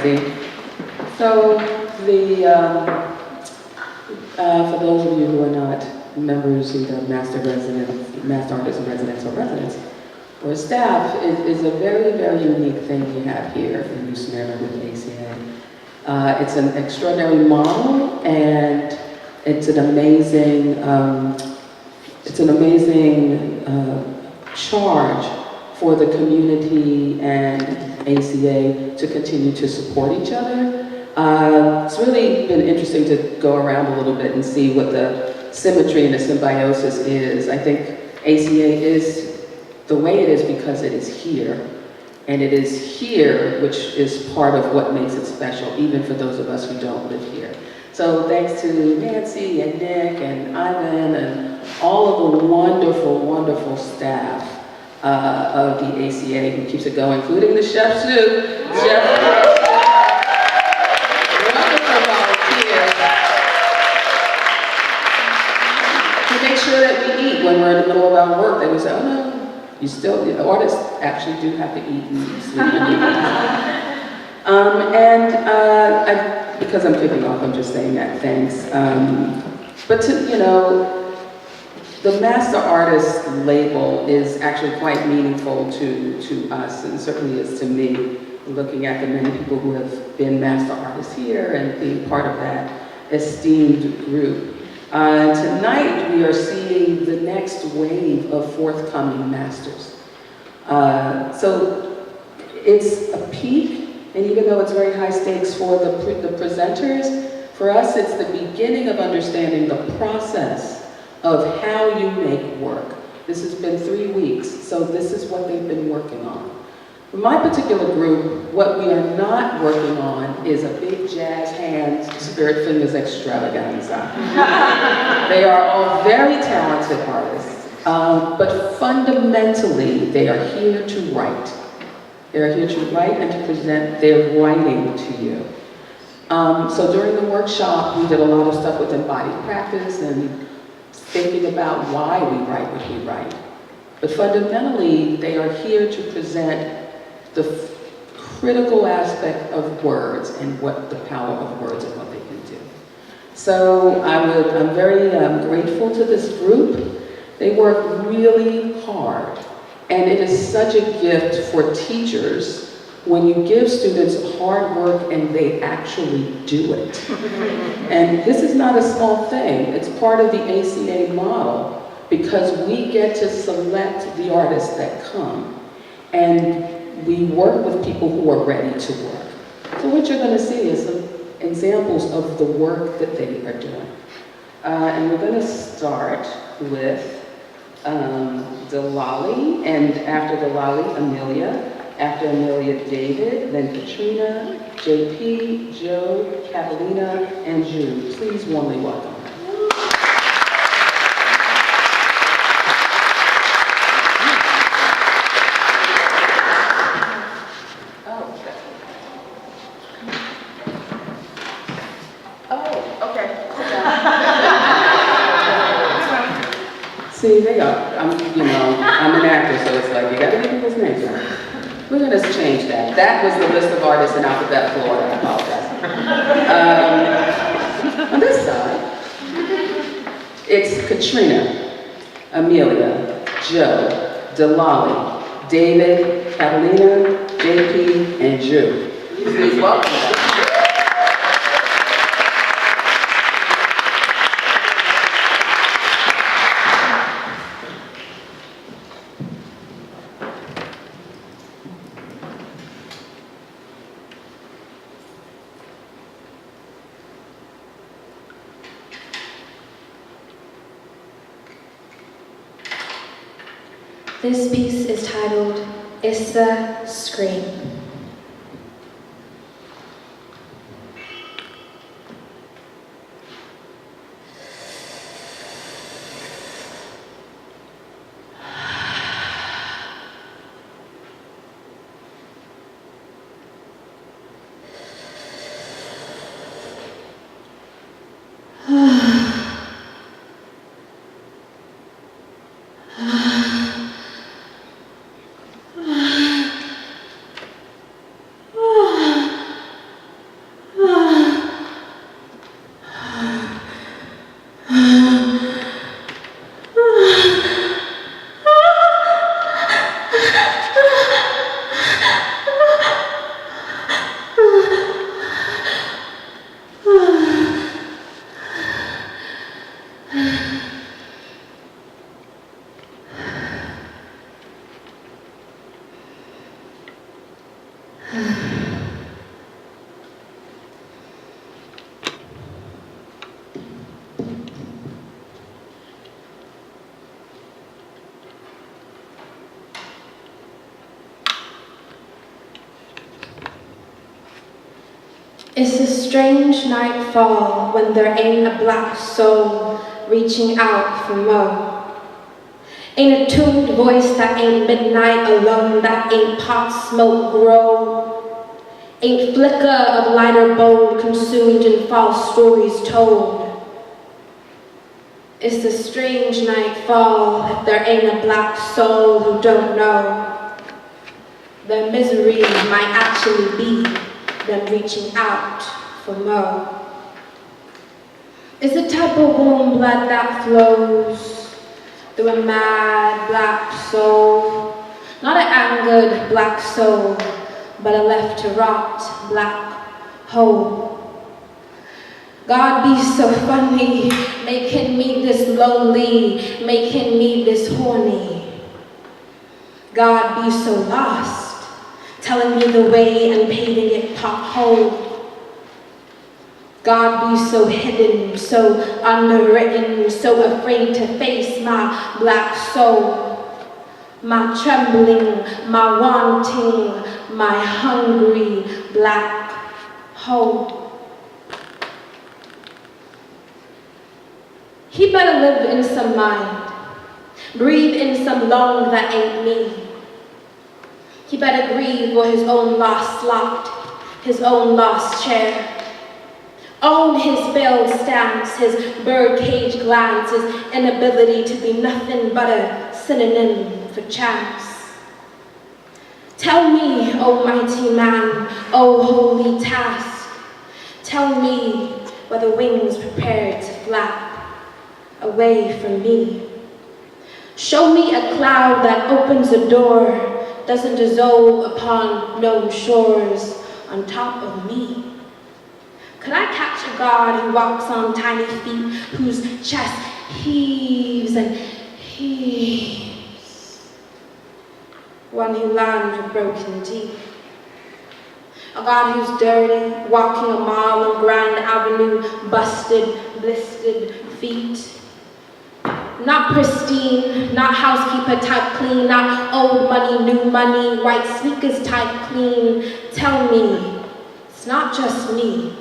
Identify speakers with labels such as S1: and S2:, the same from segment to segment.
S1: Tracie. So, for those of you who are not members, either Master Artists in Residence or Residents, or staff, is a very, very unique thing we have here in New Smyrna with ACA. It's an extraordinary model, and it's an amazing, charge for the community and ACA to continue to support each other. It's really been interesting to go around a little bit and see what the symmetry and the symbiosis is. I think ACA is the way it is because it is here. And it is here, which is part of what makes it special, even for those of us who don't live here. So thanks to Nancy and Nick and Ivan and all of the wonderful, wonderful staff of the ACA who keeps it going, including the chef too. Wonderful volunteers to make sure that we eat when we're in the middle of our work. They would say, oh no, the artists actually do have to eat and sleep and do that. Because I'm kicking off, I'm just saying that, thanks. But the Master Artist label is actually quite meaningful to us, and certainly is to me, looking at the many people who have been Master Artists here and being part of that esteemed group. Tonight, we are seeing the next wave of forthcoming masters. So it's a peak, and even though it's very high stakes for the presenters, for us it's the beginning of understanding the process of how you make work. This has been 3 weeks, so this is what they've been working on. For my particular group, what we are not working on is a big jazz hands, spirit fingers extravaganza. They are all very talented artists, but fundamentally, they are here to write. They are here to write and to present their writing to you. So during the workshop, we did a lot of stuff with embodied practice and thinking about why we write what we write. But fundamentally, they are here to present the critical aspect of words and what the power of words and what they can do. So I'm very grateful to this group. They work really hard, and it is such a gift for teachers when you give students hard work and they actually do it. And this is not a small thing. It's part of the ACA model because we get to select the artists that come. And we work with people who are ready to work. So what you're going to see is some examples of the work that they are doing. And we're going to start with Delali, and after Delali, Amelia. After Amelia, David, then Katrina, JP, Joe, Catalina, and Jude. Please warmly welcome. See, they are, I'm an actor, so it's like, you gotta get people's names right. We're gonna change that. That was the list of artists in alphabetical order, I apologize. On this side, it's Katrina, Amelia, Joe, Delali, David, Catalina, JP, and Jude. Please welcome them.
S2: This piece is titled Issa Scream. It's a strange nightfall when there ain't a black soul reaching out for more. Ain't a tuned voice that ain't midnight alone, that ain't pot smoke grow. Ain't flicker of lighter bold consumed in false stories told. It's a strange nightfall if there ain't a black soul who don't know. Their misery might actually be them reaching out for more. It's the type of warm blood that flows through a mad black soul. Not an angered black soul, but a left to rot black hole. God be so funny, making me this lonely, making me this horny. God be so lost, telling me the way and paving it pothole. God be so hidden, so underwritten, so afraid to face my black soul, my trembling, my wanting, my hungry black hole. He better live in some mind, breathe in some lung that ain't me. He better grieve for his own lost slot, his own lost chair. Own his failed stance, his birdcage glance, his inability to be nothing but a synonym for chance. Tell me, O mighty man, O holy task, tell me where the wings prepared to flap away from me. Show me a cloud that opens a door, doesn't dissolve upon known shores on top of me. Could I catch a God who walks on tiny feet, whose chest heaves and heaves? One who lands with broken teeth. A God who's dirty, walking a mile on Grand Avenue, busted, blistered feet. Not pristine, not housekeeper type clean, not old money, new money, white sneakers type clean. Tell me, it's not just me.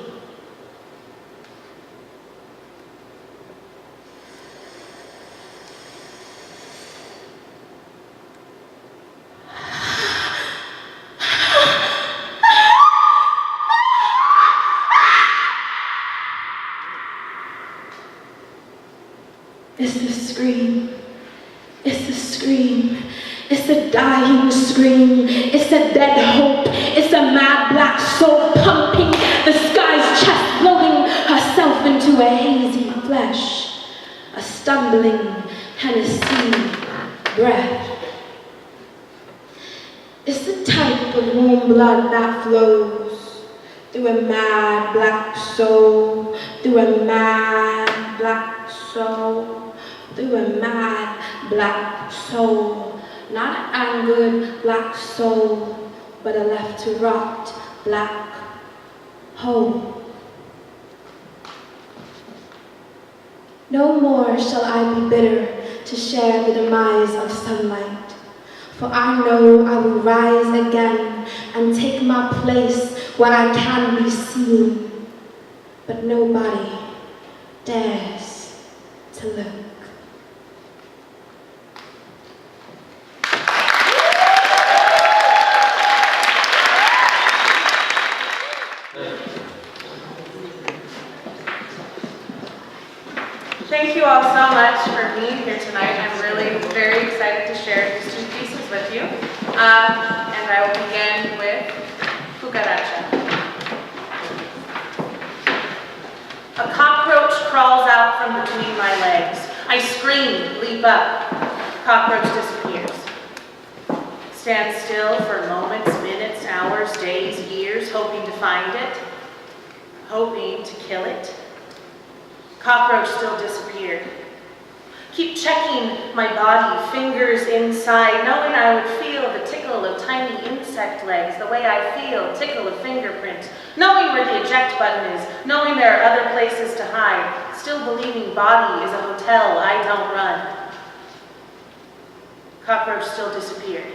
S2: It's the scream, it's the scream, it's the dying scream, it's the dead hope, it's the mad black soul pumping the sky's chest, blowing herself into a hazy flesh, a stumbling Hennessy breath. It's the type of warm blood that flows through a mad black soul, through a mad black soul. Through a mad black soul, not an angered black soul, but a left to rot black hole. No more shall I be bitter to share the demise of sunlight, for I know I will rise again and take my place where I can be seen, but nobody dares to look.
S3: Thank you all so much for being here tonight. I'm really very excited to share these two pieces with you. And I will begin with Cucaracha. A cockroach crawls out from between my legs. I scream, leap up. Cockroach disappears. Stand still for moments, minutes, hours, days, years, hoping to find it, hoping to kill it. Cockroach still disappeared. Keep checking my body, fingers inside, knowing I would feel the tickle of tiny insect legs, the way I feel tickle of fingerprints, knowing where the eject button is, knowing there are other places to hide, still believing body is a hotel I don't run. Cockroach still disappeared.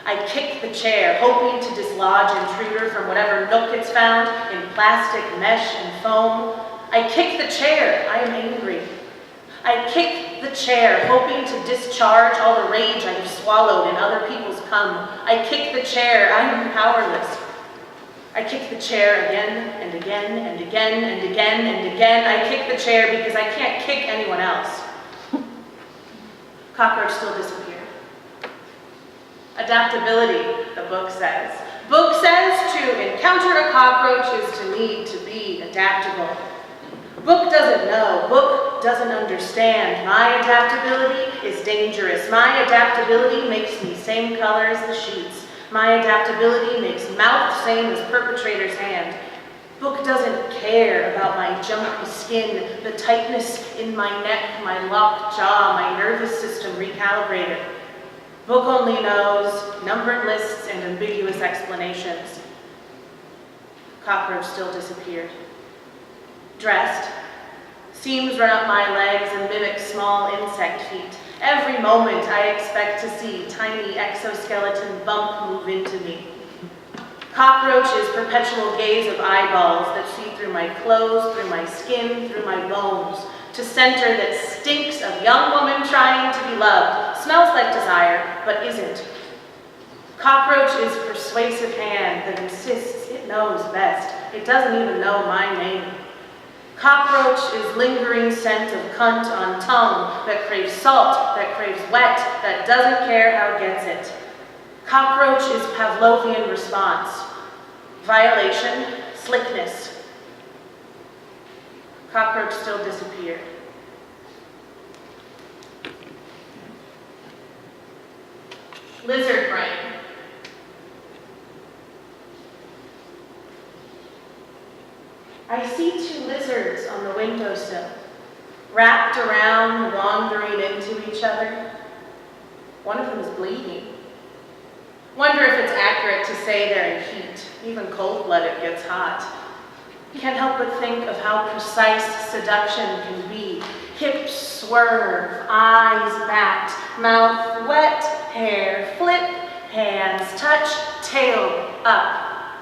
S3: I kick the chair, hoping to dislodge intruder from whatever nook it's found in plastic, mesh, and foam. I kick the chair, I am angry. I kick the chair, hoping to discharge all the rage I have swallowed in other people's cum. I kick the chair, I am powerless. I kick the chair again and again and again and again and again. I kick the chair because I can't kick anyone else. Cockroach still disappeared. Adaptability, the book says. Book says to encounter a cockroach is to need to be adaptable. Book doesn't know. Book doesn't understand. My adaptability is dangerous. My adaptability makes me same color as the sheets. My adaptability makes mouth same as perpetrator's hand. Book doesn't care about my jumpy skin, the tightness in my neck, my locked jaw, my nervous system recalibrated. Book only knows numbered lists and ambiguous explanations. Cockroach still disappeared. Dressed, seams run up my legs and mimic small insect feet. Every moment I expect to see tiny exoskeleton bump move into me. Cockroach is perpetual gaze of eyeballs that see through my clothes, through my skin, through my bones, to center that stinks of young woman trying to be loved, smells like desire, but isn't. Cockroach is persuasive hand that insists it knows best. It doesn't even know my name. Cockroach is lingering scent of cunt on tongue that craves salt, that craves wet, that doesn't care how it gets it. Cockroach is Pavlovian response. Violation, slickness. Cockroach still disappeared. Lizard brain. I see two lizards on the windowsill, wrapped around, wandering into each other. One of them is bleeding. Wonder if it's accurate to say they're in heat. Even cold-blooded gets hot. Can't help but think of how precise seduction can be. Hips swerve, eyes backed, mouth wet, hair flip, hands touch, tail up.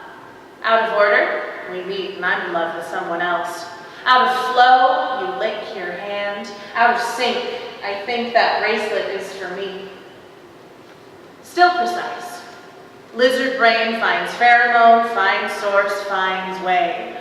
S3: Out of order? We meet and I'm in love with someone else. Out of flow, you lick your hand. Out of sync, I think that bracelet is for me. Still precise. Lizard brain finds pheromone, finds source, finds way.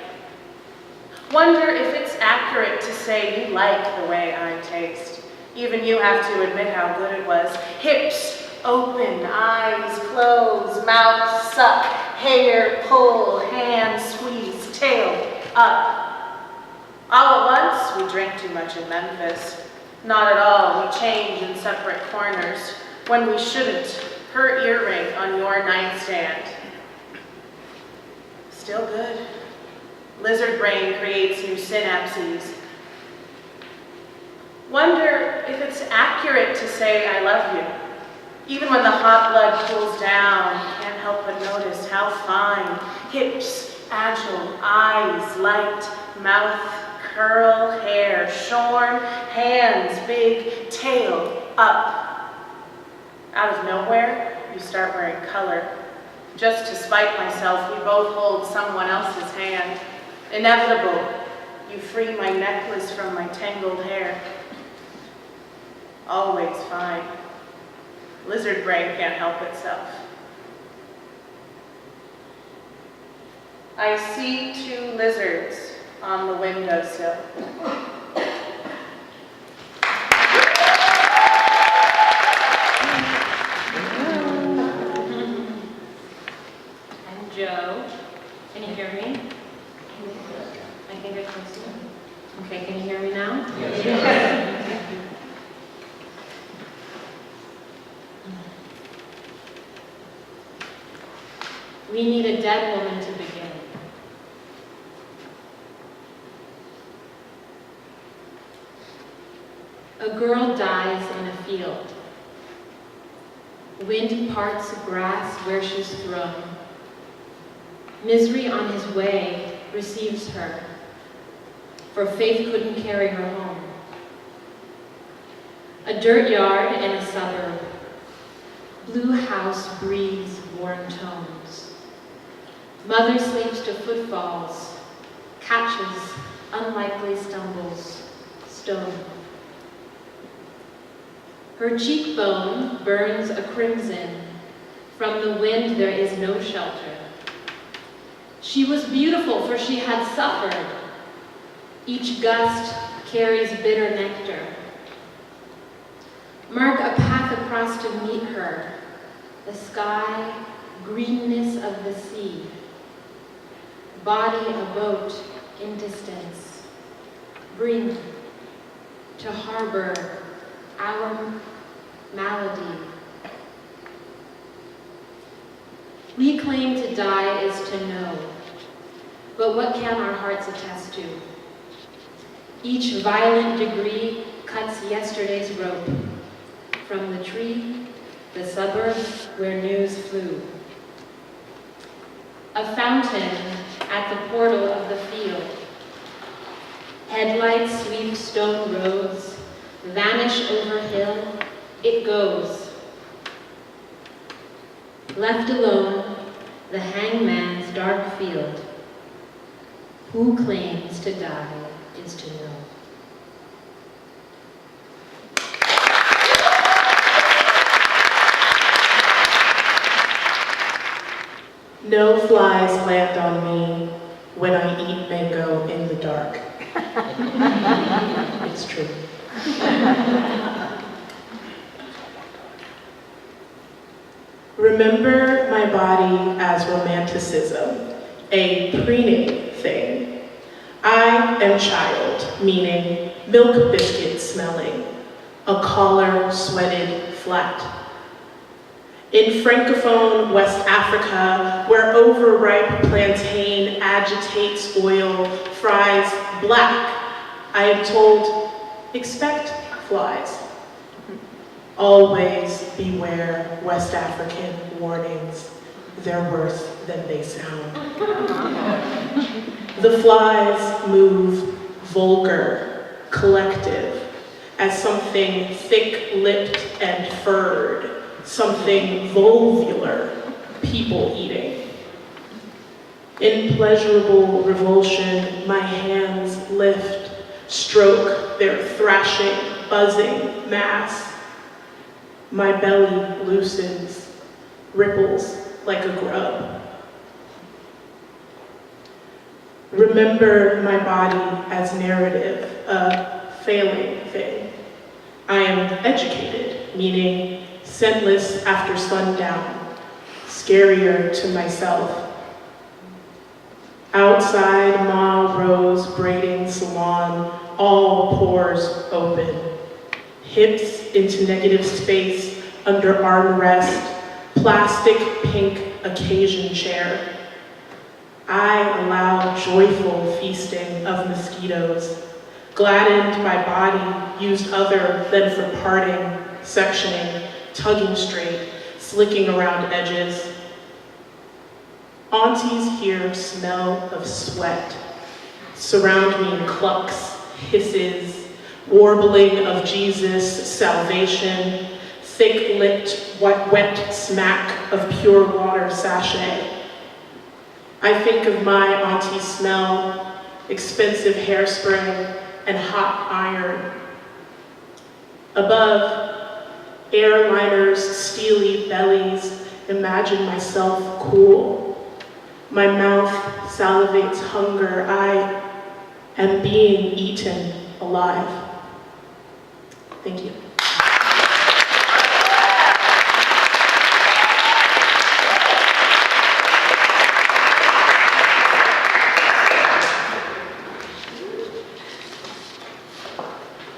S3: Wonder if it's accurate to say you like the way I taste. Even you have to admit how good it was. Hips open, eyes close, mouth suck, hair pull, hand squeeze, tail up. All at once, we drink too much in Memphis. Not at all, we change in separate corners. When we shouldn't, her earring on your nightstand. Still good. Lizard brain creates new synapses. Wonder if it's accurate to say I love you. Even when the hot blood cools down, can't help but notice how fine. Hips agile, eyes light, mouth curl, hair shorn, hands big, tail up. Out of nowhere, you start wearing color. Just to spite myself, we both hold someone else's hand. Inevitable, you free my necklace from my tangled hair. Always fine. Lizard brain can't help itself. I see two lizards on the windowsill.
S4: I'm Joe. Can you hear me? I think I can see. Okay, can you hear me now? Yes. We need a dead woman to begin. A girl dies in a field. Wind parts grass where she's thrown. Misery on his way receives her, for faith couldn't carry her home. A dirt yard in a suburb. Blue house breathes worn tones. Mother sleeps to footfalls, catches unlikely stumbles, stone. Her cheekbone burns a crimson. From the wind there is no shelter. She was beautiful, for she had suffered. Each gust carries bitter nectar. Mark a path across to meet her. The sky, greenness of the sea. Body a boat in distance. Bring to harbor our malady. We claim to die is to know, but what can our hearts attest to? Each violent degree cuts yesterday's rope from the tree, the suburb where news flew. A fountain at the portal of the field. Headlights sweep stone roads, vanish over hill, it goes. Left alone, the hangman's dark field. Who claims to die is to know.
S5: No flies land on me when I eat mango in the dark. It's true. Remember my body as romanticism, a preening thing. I am child, meaning milk biscuit smelling, a collar sweated flat. In Francophone West Africa, where overripe plantain agitates oil, fries black, I am told, expect flies. Always beware West African warnings. They're worse than they sound. The flies move vulgar, collective, as something thick-lipped and furred, something volvular, people-eating. In pleasurable revulsion, my hands lift, stroke their thrashing, buzzing mass. My belly loosens, ripples like a grub. Remember my body as narrative, a failing thing. I am educated, meaning scentless after sundown, scarier to myself. Outside Ma Rose braiding salon, all pores open. Hips into negative space under armrest, plastic pink occasion chair. I allow joyful feasting of mosquitoes, gladdened my body used other than for parting, sectioning, tugging straight, slicking around edges. Aunties here smell of sweat, surround me in clucks, hisses, warbling of Jesus, salvation, thick-lipped, wet smack of pure water sachet. I think of my auntie's smell, expensive hairspray, and hot iron. Above, airliners' steely bellies, imagine myself cool. My mouth salivates hunger. I am being eaten alive. Thank you.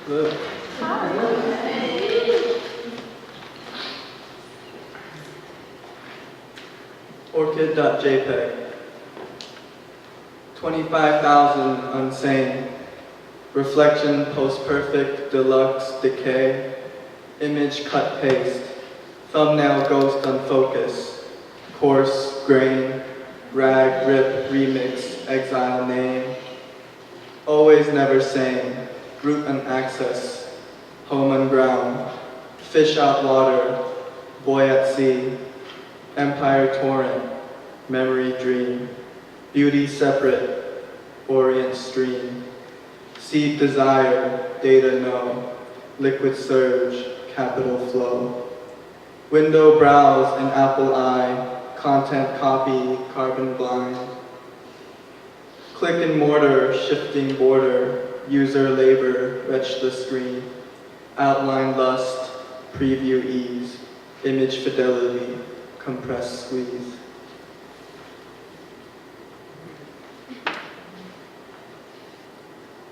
S6: Good. Orchid.jpeg. 25,000 unsane. Reflection post-perfect, deluxe, decay. Image cut paste. Thumbnail ghost unfocus. Coarse, grain. Rag, rip, remix, exile name. Always never sane. Root and access. Home and ground. Fish out water. Boy at Sea, Empire Torrent, Memory Dream, Beauty Separate, Orient Stream, Seed Desire, Data No, Liquid Surge, Capital Flow, Window Browse and Apple Eye, Content Copy, Carbon Blind, Click and Mortar, Shifting Border, User Labor, Retch the Screen, Outline Lust, Preview Ease, Image Fidelity, Compress Squeeze.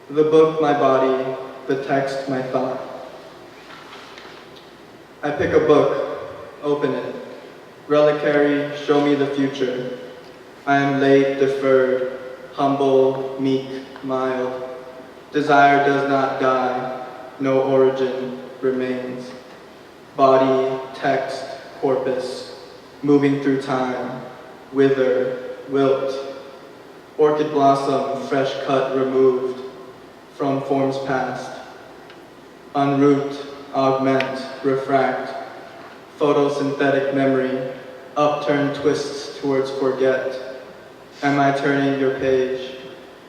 S6: The book, my body, the text, my thought. I pick a book, open it. Reliquary, show me the future. I am late, deferred, humble, meek, mild. Desire does not die, no origin remains. Body, text, corpus, moving through time, wither, wilt. Orchid blossom, fresh cut, removed from forms past. Unroot, augment, refract. Photosynthetic memory, upturn twists towards forget. Am I turning your page?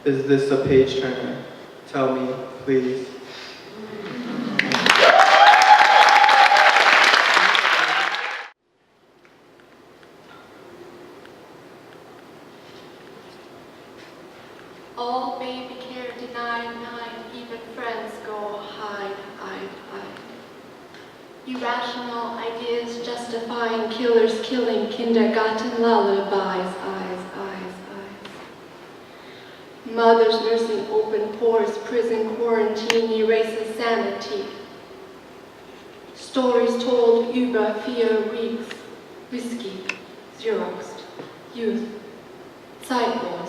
S6: Is this a page turner? Tell me, please.
S7: All baby care denied, even friends go hide. Irrational ideas justifying killers killing, kindergarten lullabies, eyes. Mothers nursing open pores, prison quarantine erases sanity. Stories told über 4 weeks, whiskey, Xeroxed, youth, Zeitlos,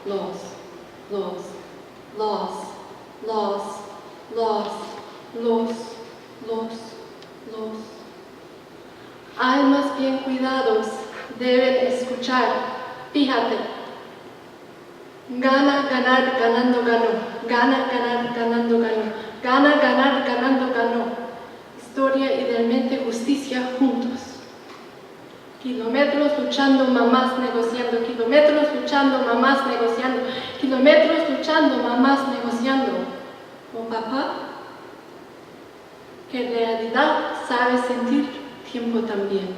S7: loss. Almas bien cuidados deben escuchar, fíjate. Gana, ganar, ganando, ganó. Gana, ganar, ganando, ganó. Gana, ganar, ganando, ganó. Historia idealmente justicia juntos. Kilómetros luchando, mamás negociando. Kilómetros luchando, mamás negociando. Kilómetros luchando, mamás negociando. ¿Con papá? Que en realidad sabe sentir tiempo también.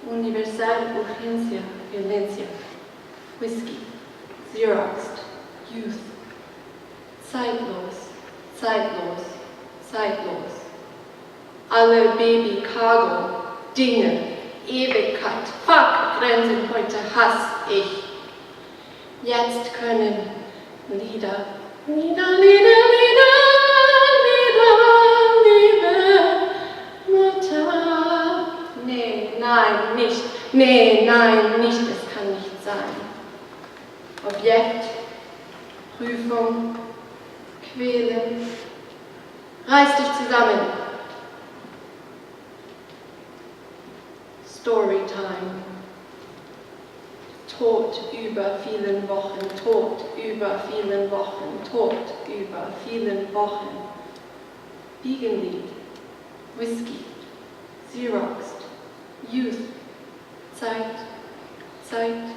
S7: Universal urgencia, violencia. Whisky. Xeroxed, youth, zeitlos. Alle Baby Cargo, Dinge, Ewigkeit, fuck, Grenzen, heute hasse ich. Jetzt können Liebe, Mutter. Nee, nein, nicht, es kann nicht sein. Objekt, Prüfung, Quälen. Reiß dich zusammen. Storytime. Tod über vielen Wochen, Tod über vielen Wochen, Tod über vielen Wochen. Wiegenlied, Whisky, Xeroxed, Youth, Zeit. Zeitlos.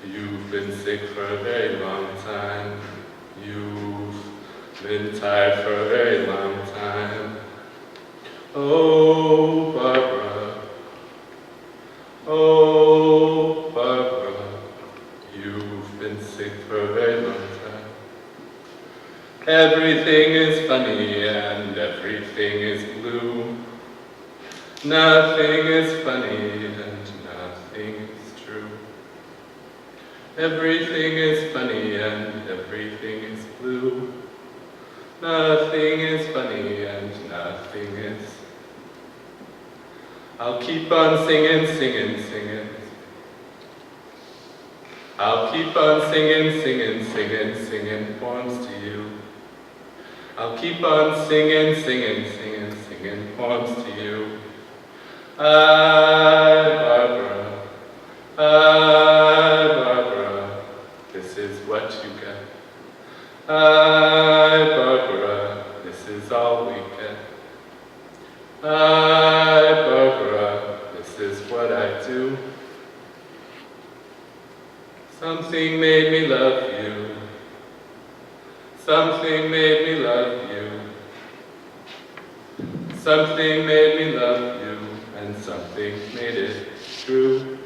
S8: You've been sick for a very long time. You've been tired for a very long time. Oh, Barbara. Oh, Barbara. You've been sick Everything is funny and everything is blue. Nothing is funny and nothing is true. Everything is funny and everything is blue. Nothing is funny and nothing is. I'll keep on singing, singing, singing. I'll keep on singing, singing, singing, singing poems to you. I'll keep on singing, singing, singing, singing poems to you. Barbara, Barbara, this is what you get. Barbara, this is all we get. Barbara, this is what I do. Something made me love you. Something made me love you. Something made me love you, and something made it true.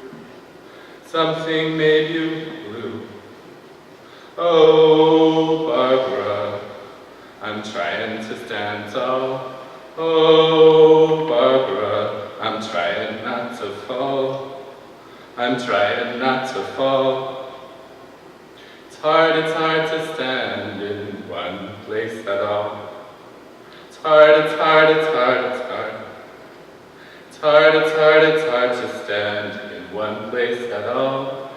S8: Something made you blue. Oh, Barbara, I'm trying to stand tall. Oh, Barbara, I'm trying not to fall. I'm trying not to fall. It's hard to stand in one place at all. It's hard, it's hard, it's hard, it's hard. It's hard, it's hard, it's hard to stand in one place at all.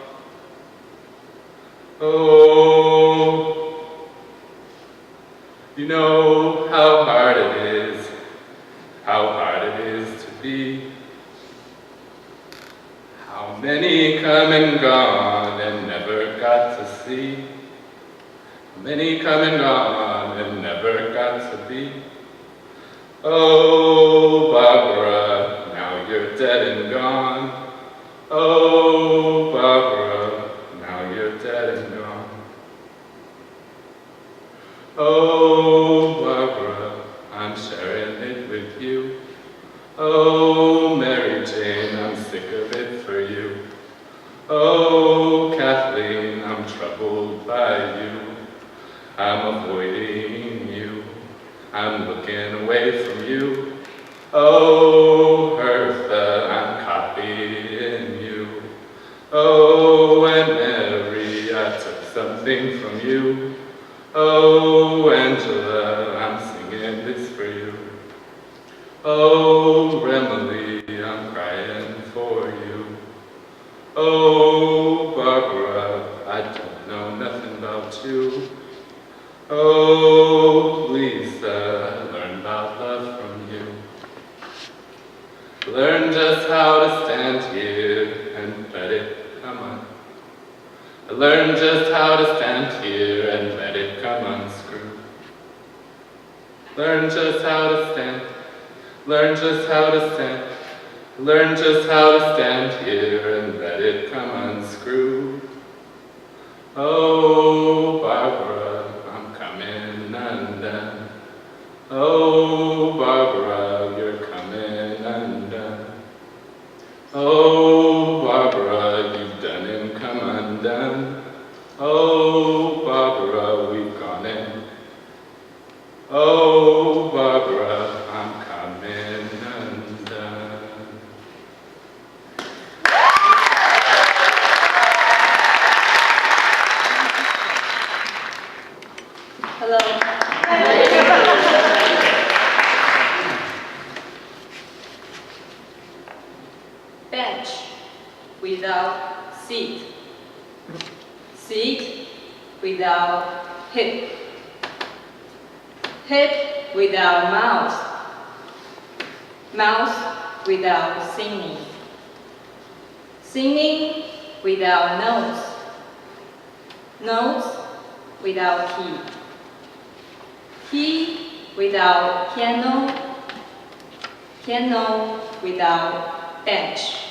S8: Oh, you know how hard it is to be. How many come and gone and never got to see. Many come and gone and never got to be. Oh, Barbara, now you're dead and gone. Oh, Barbara, now you're dead and gone. Oh, Barbara, I'm sharing it with you. Oh, Mary Jane, I'm sick of it for you. Oh, Kathleen, I'm troubled by you. I'm avoiding you. I'm looking away from you. Oh, Hertha, I'm copying you. Oh, and Mary, I took something from you. Oh, Angela, I'm singing this for you. Oh, Remily, I'm crying for you. Oh, Barbara, I don't know nothing about you. Oh, Lisa, I learned about love from you. Learn just how to stand here and let it come on. I learned just how to stand here and let it come unscrewed. Learn just how to stand. Learn just how to stand. Learn just how to stand here and let it come unscrewed. Oh, Barbara, I'm coming undone. Oh, Barbara, you're coming undone. Oh, Barbara, you've done him come undone. Oh, Barbara, we've gone in. Oh, Barbara, I'm coming undone.
S3: Hello.
S9: Bench without seat. Seat without hip. Hip without mouth. Mouth without singing. Singing without notes. Notes without key. Key without piano. Piano without bench.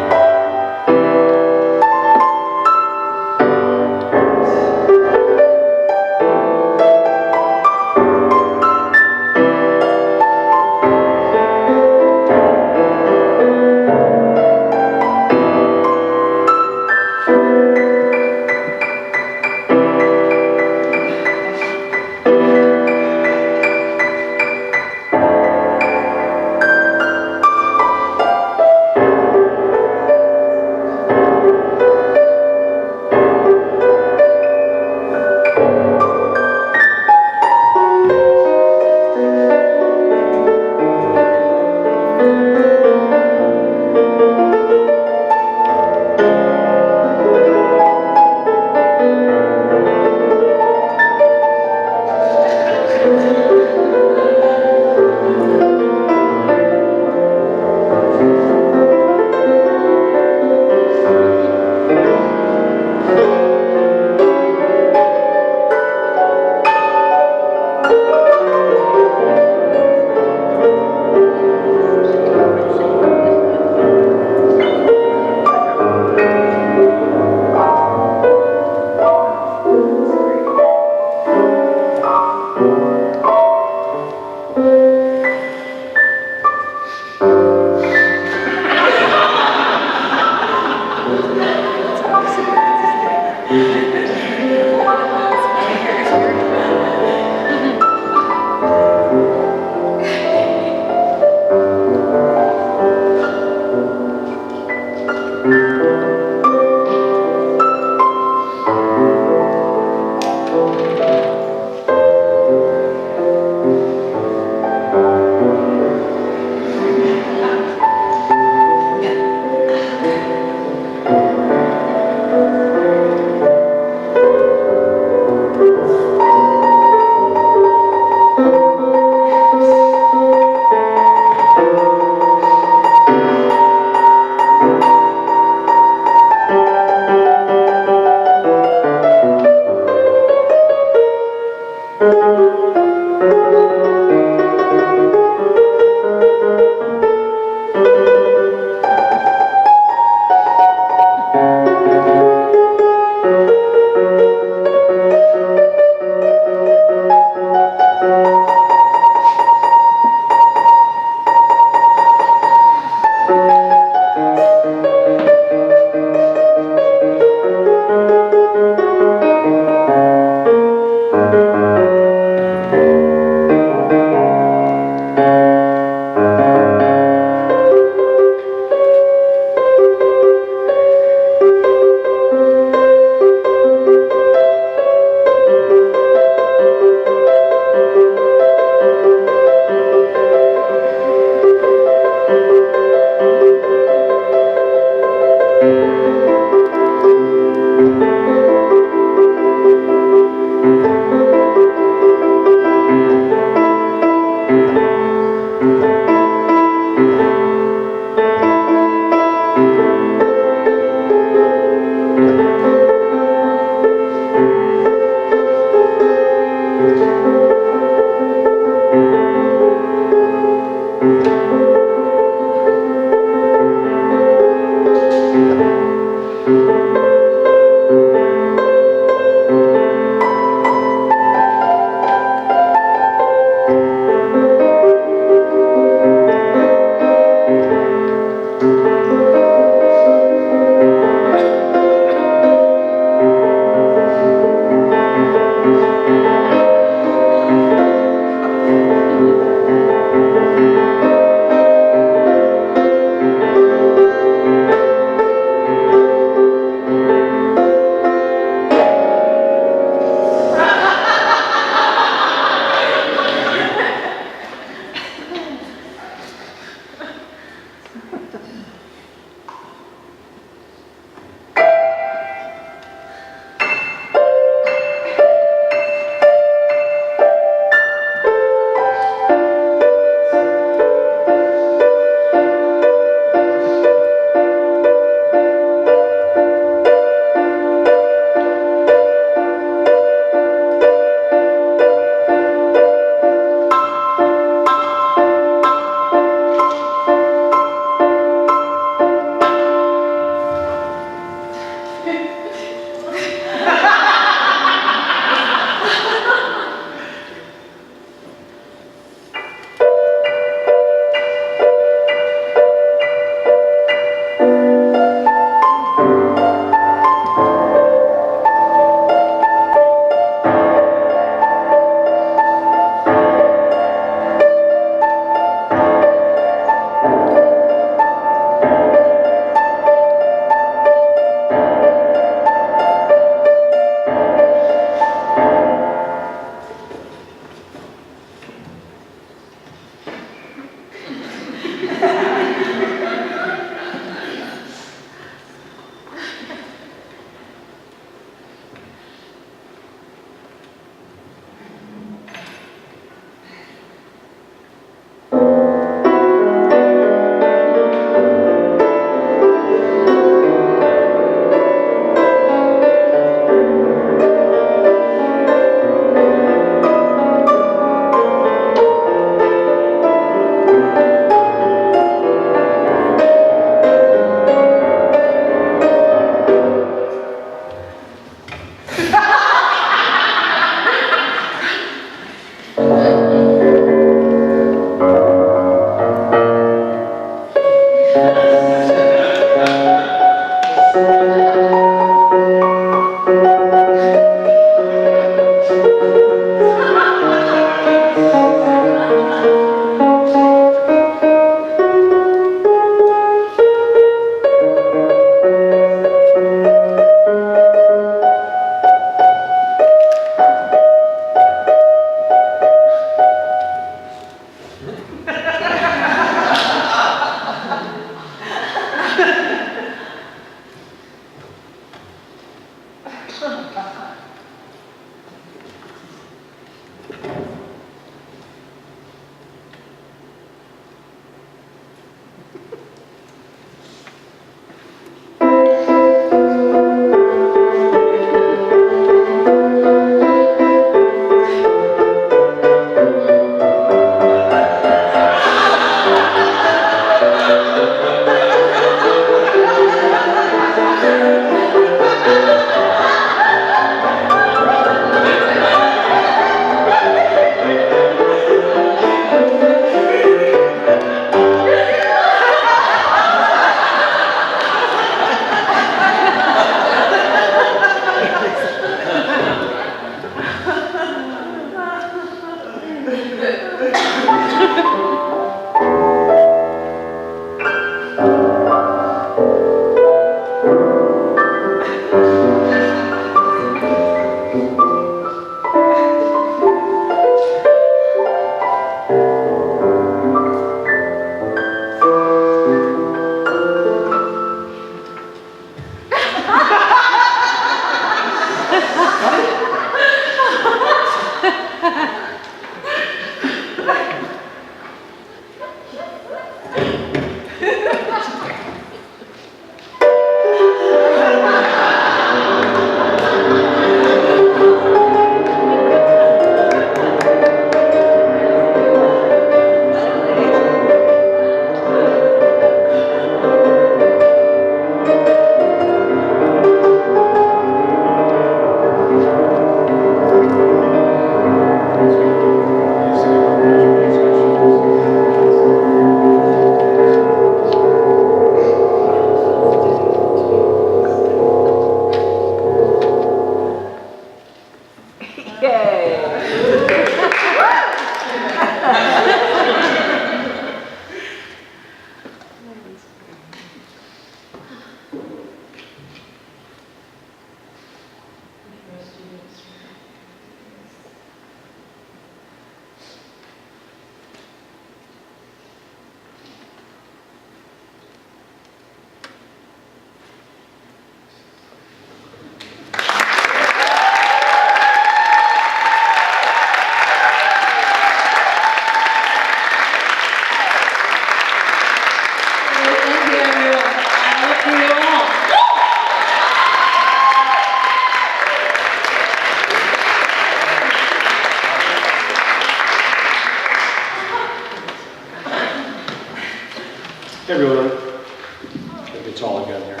S10: Hey everyone, gotta get tall again here.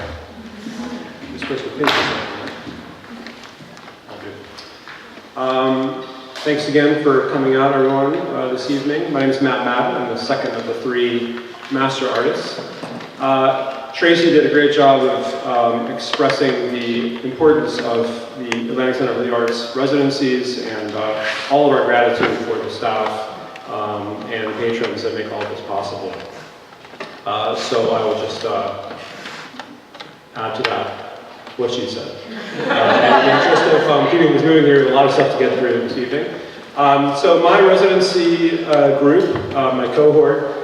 S10: This person thinks I'll do. Thanks again for coming out, everyone, this evening. My name is Madden. I'm the second of the three master artists. Tracie did a great job of expressing the importance of the Atlantic Center for the Arts residencies and all of our gratitude for the staff and the patrons that make all of this possible. So I will just add to that what she said. And in the interest of keeping this moving, there are a lot of stuff to get through this evening. So my residency group, my cohort,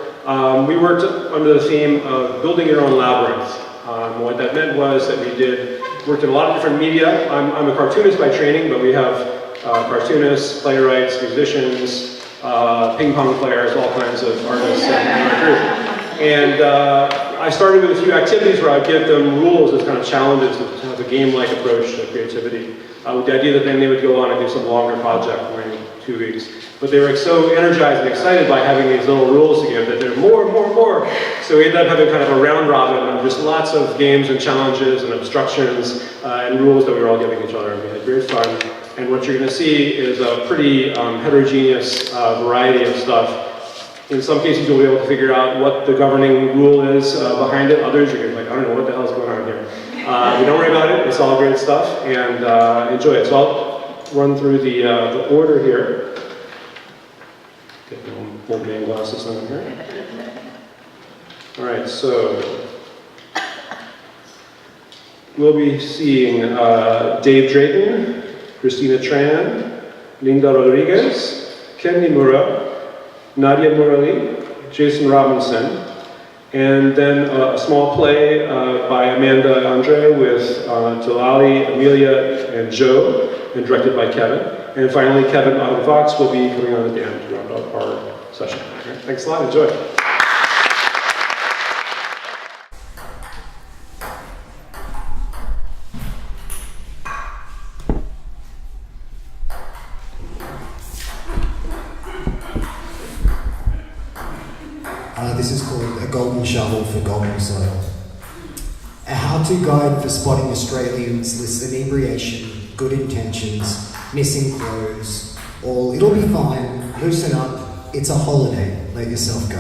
S10: we worked under the theme of building your own labyrinth. What that meant was that we worked in a lot of different media. I'm a cartoonist by training, but we have cartoonists, playwrights, musicians, ping pong players, all kinds of artists in our group. And I started with a few activities where I'd give them rules as kind of challenges to have a game-like approach to creativity, with the idea that then they would go on and do some longer project, maybe 2 weeks. But they were so energized and excited by having these little rules to give that there were more. So we ended up having kind of a round robin of just lots of games and challenges and obstructions and rules that we were all giving each other, and we had great fun. And what you're going to see is a pretty heterogeneous variety of stuff. In some cases, you'll be able to figure out what the governing rule is behind it. Others, you're going to be like, I don't know what the hell is going on here. Don't worry about it. It's all great stuff, and enjoy it. So I'll run through the order here. Get my old man glasses on here. All right, so we'll be seeing Dave Drayton, Christina Tran, Linda Rodriguez, Ken Nimura, Nadia Murali, Jason Robinson, and then a small play by Amanda Andre with Delali, Amelia, and Joe, and directed by Kevin. And finally, Kevin Autumn Fox will be coming on at the end to round up our session. Okay, thanks a lot, enjoy.
S11: This is called A Golden Shovel for Golden Soil. A how-to guide for spotting Australians lists inebriation, good intentions, missing clothes, all it'll be fine, loosen up, it's a holiday, let yourself go.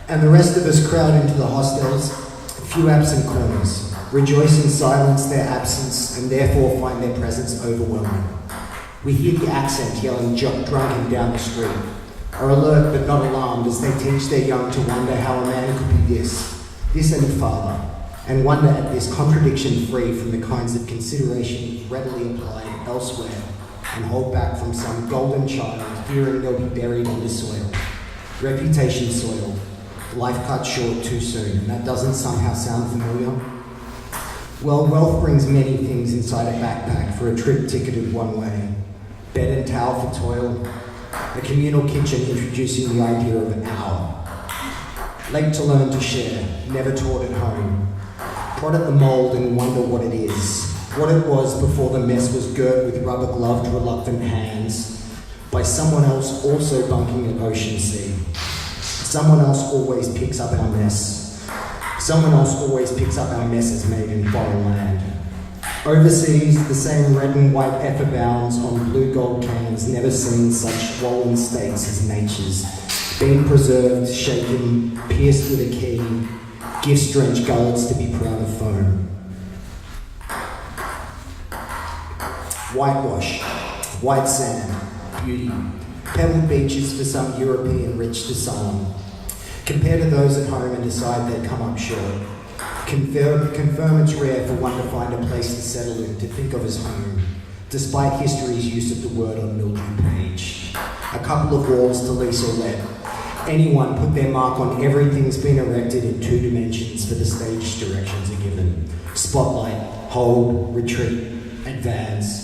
S11: And the rest of us crowd into the hostels, a few absent corners, rejoice in silence their absence and therefore find their presence overwhelming. We hear the accent yelling drunken down the street, are alert but not alarmed as they teach their young to wonder how a man could be this and a father, and wonder at this contradiction free from the kinds of consideration readily applied elsewhere, and hold back from some golden child fearing they'll be buried under soil. Reputation soiled, life cut short too soon, and that doesn't somehow sound familiar? Well, wealth brings many things inside a backpack for a trip ticketed one way. Bed and towel for toil, A communal kitchen introducing the idea of an hour. Late to learn to share, never taught at home. Prod at the mould and wonder what it is. What it was before the mess was girt with rubber-gloved, reluctant hands by someone else also bunking at Ocean Sea. Someone else always picks up our mess. Someone else always picks up our messes made in foreign land. Overseas, the same red and white effort bounds on blue gold cans, never seen such swollen steaks as nature's. Being preserved, shaken, pierced with a key, gift-drenched gullets to be proud of foam. Whitewash, white sand, beauty, pebbled beaches for some European rich to solemn. Compare to those at home and decide they come up short. Confirm it's rare for one to find a place to settle in, to think of as home, despite history's use of the word on Mildred Page. A couple of walls to lease or let. Anyone put their mark on everything's been erected in 2 dimensions for the stage directions are given. Spotlight, hold, retreat, advance.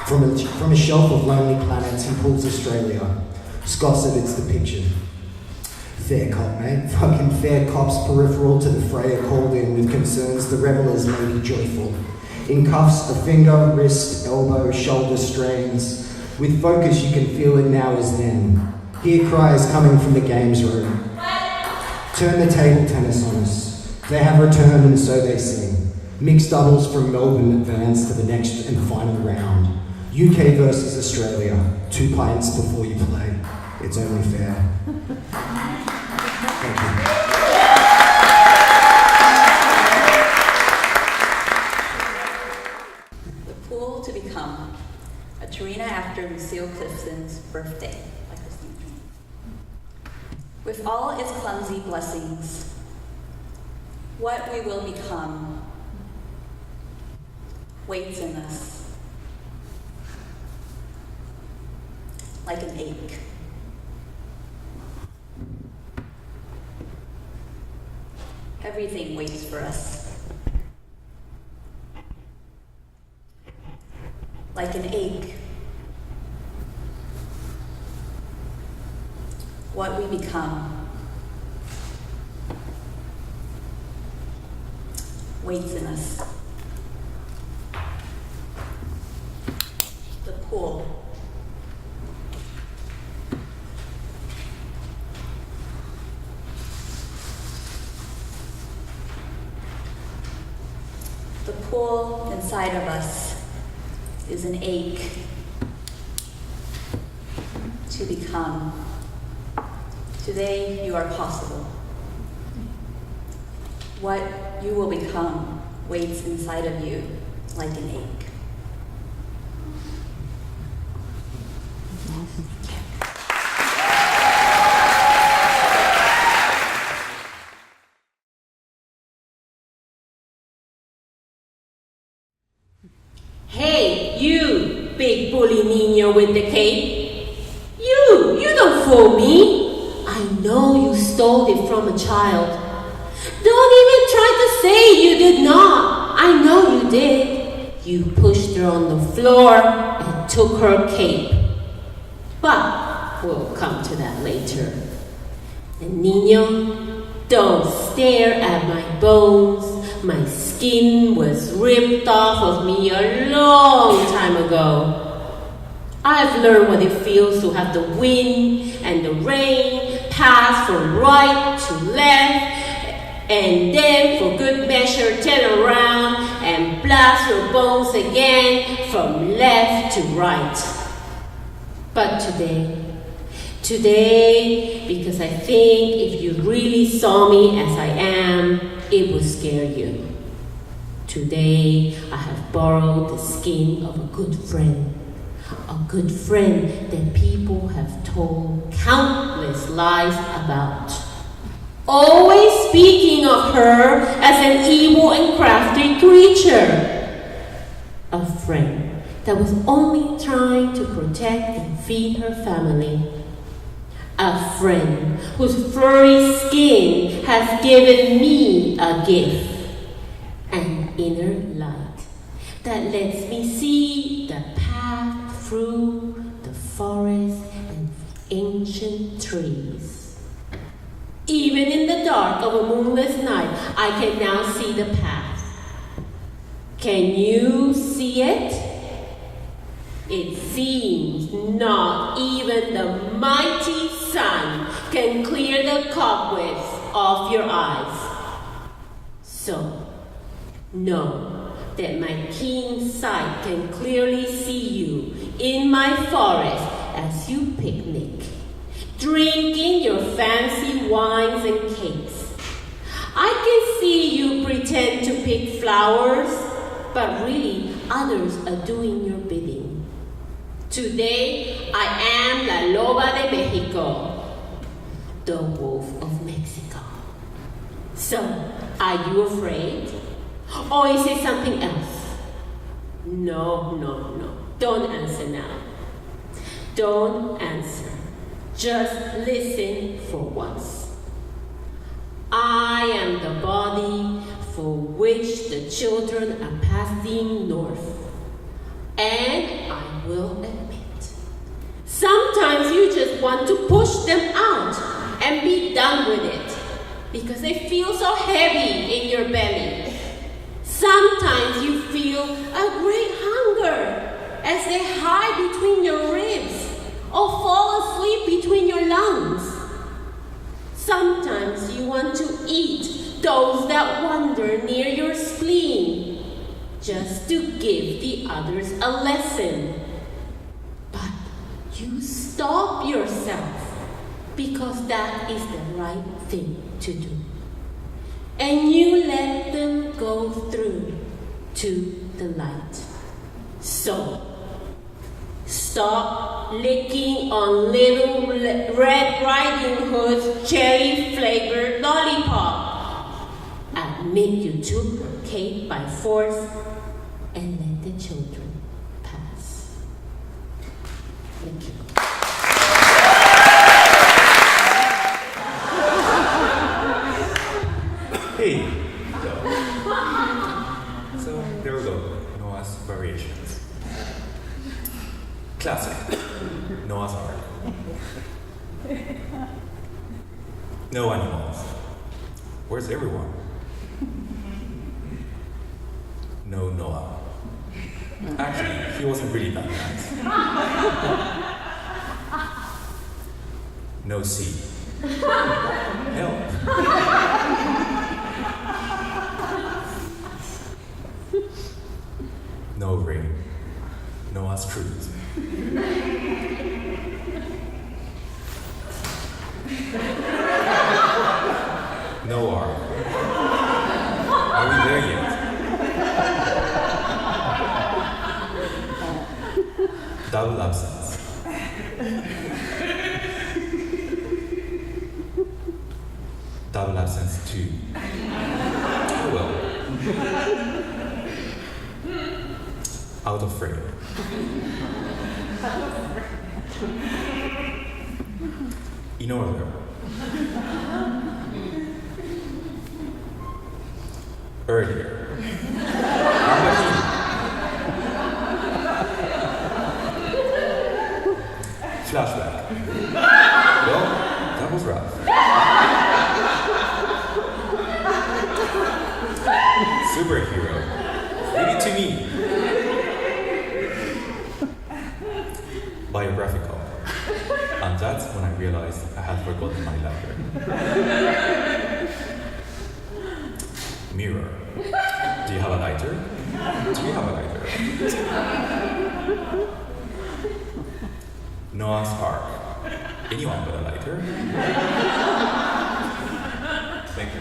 S11: From a shelf of lonely planets he pulls Australia. Scott said it's the picture. Fair cop, mate. Fucking fair cops peripheral to the frayer called in with concerns the revelers may be joyful. In cuffs, a finger, wrist, elbow, shoulder strains. With focus you can feel it now as then. Hear cries coming from the games room. Turn the table tennis on us. They have returned and so they sing. Mixed doubles from Melbourne advance to the next and final round. UK versus Australia. 2 pints before you play. It's only fair. Thank you.
S9: The pool to become. A Katrina after Lucille Clifton's birthday. With all its clumsy blessings, what we will become waits in us like an ache. Everything waits for us like an ache. What we become waits in us. The pool. The pool inside of us is an ache to become. Today you are possible. What you will become waits inside of you like an ache.
S12: Hey, you big bully niño with the cape. You don't fool me. I know you stole it from a child. Don't even try to say you did not. I know you did. You pushed her on the floor and took her cape. But we'll come to that later. And niño, don't stare at my bones. My skin was ripped off of me a long time ago. I've learned what it feels to have the wind and the rain pass from right to left, and then for good measure turn around and blast your bones again from left to right. But today, because I think if you really saw me as I am, it would scare you. Today, I have borrowed the skin of a good friend that people have told countless lies about. Always speaking of her as an evil and crafty creature. A friend that was only trying to protect and feed her family. A friend whose furry skin has given me a gift. An inner light that lets me see the path through the forest and trees. Even in the dark of a moonless night, I can now see the path. Can you see it? It seems not even the mighty sun can clear the cobwebs off your eyes. So, know that my keen sight can clearly see you in my forest as you picnic, drinking your fancy wines and cakes. I can see you pretend to pick flowers, but really others are doing your bidding. Today, I am la Loba de México, the wolf of Mexico. So, are you afraid? Or is it something else? No. Don't answer now. Don't answer. Just listen for once. I am the body for which the children are passing north. And I will admit, sometimes you just want to push them out and be done with it because they feel so heavy in your belly. Sometimes you feel a great hunger as they hide between your ribs or fall asleep between your lungs. Sometimes you want to eat those that wander near your spleen just to give the others a lesson. But you stop yourself because that is the right thing to do. And you let them go through to the light. So, stop licking on little Red Riding Hood's cherry-flavored lollipop. Admit you took her cake by force and let the children pass. Thank you.
S13: Hey! So, there we go. Noah's variations. Classic. Noah's Ark. No animals. Where's everyone? No Noah. Actually, he wasn't really that nice. No sea. Help. No rain. Noah's cruise. No ark. Are we there yet? Double absence. Double absence too. Oh well. Out of frame. In order. Earlier. Flashback. Well, that was rough. Superhero. Leave it to me. Biographical. And that's when I realized I had forgotten my lighter. Mirror. Do you have a lighter? Do you have a lighter? Noah's Ark. Anyone got a lighter? Thank you.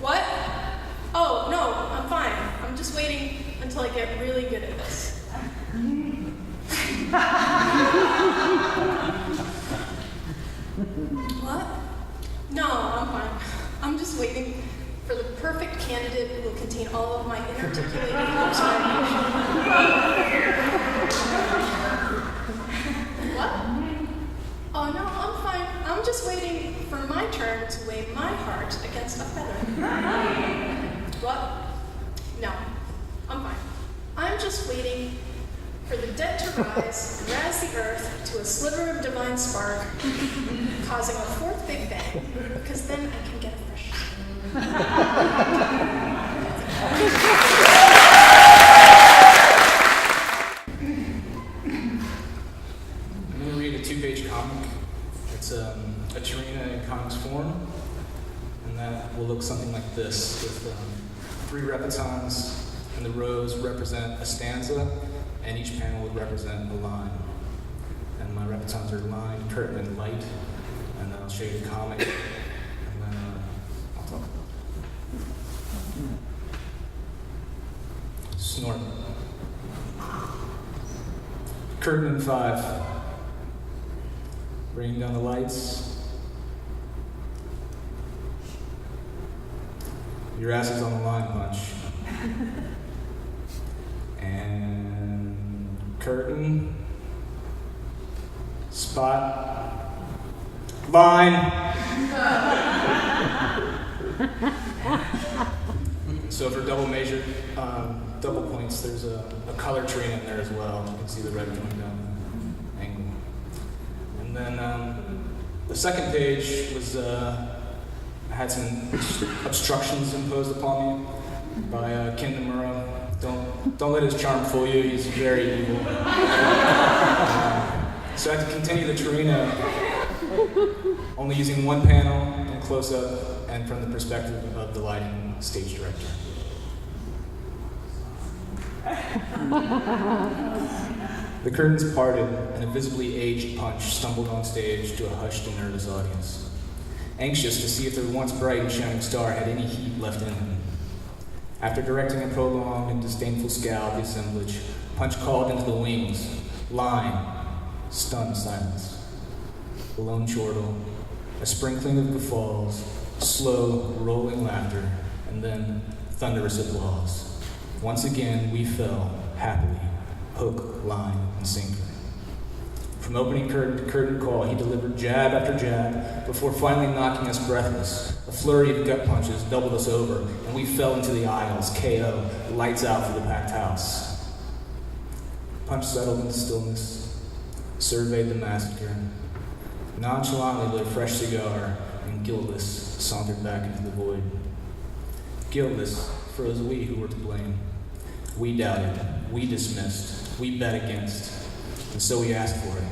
S14: What?
S7: waiting for the perfect candidate who will contain all of my inarticulated What? Oh no, I'm fine. I'm just waiting for my turn to weigh my heart against a feather. What? No, I'm fine. I'm just waiting for the dead to rise, razz the earth to a sliver of divine spark, causing a fourth Big Bang, because then I can get a fresh start.
S14: I'm going to read a 2-page comic. It's a Katrina in comics form, and that will look something like this, with 3 repetons, and the rows represent a stanza, and each panel would represent a line. And my repetons are line, curtain, and light, and I'll show you the comic, and then I'll talk about it. Snort. Curtain in 5. Bringing down the lights. Your ass is on the line, Punch. And curtain. Spot. Line. So for double measure, double points, there's a color train in there as well. You can see the red going down the angle. And then the second page was had some obstructions imposed upon me by Kindamura. Don't let his charm fool you. He's very evil. So I had to continue the Torino, only using one panel in close-up and from the perspective of the lighting stage director. The curtains parted, and a visibly aged Punch stumbled on stage to a hushed and nervous audience, anxious to see if the once bright and shining star had any heat left in him. After directing a prolonged and disdainful scowl at the assemblage, Punch called into the wings, line, stunned silence. A lone chortle, a sprinkling of guffaws, slow, rolling laughter, and then thunderous applause. Once again, we fell, happily, hook, line, and sinker. From opening curtain to curtain call, he delivered jab after jab before finally knocking us breathless. A flurry of gut punches doubled us over, and we fell into the aisles, KO, lights out for the packed house. Punch settled into stillness, surveyed the massacre, nonchalantly lit a fresh cigar, and guiltless sauntered back into the void. Guiltless, for it was we who were to blame. We doubted, we dismissed, we bet against, and so we asked for it,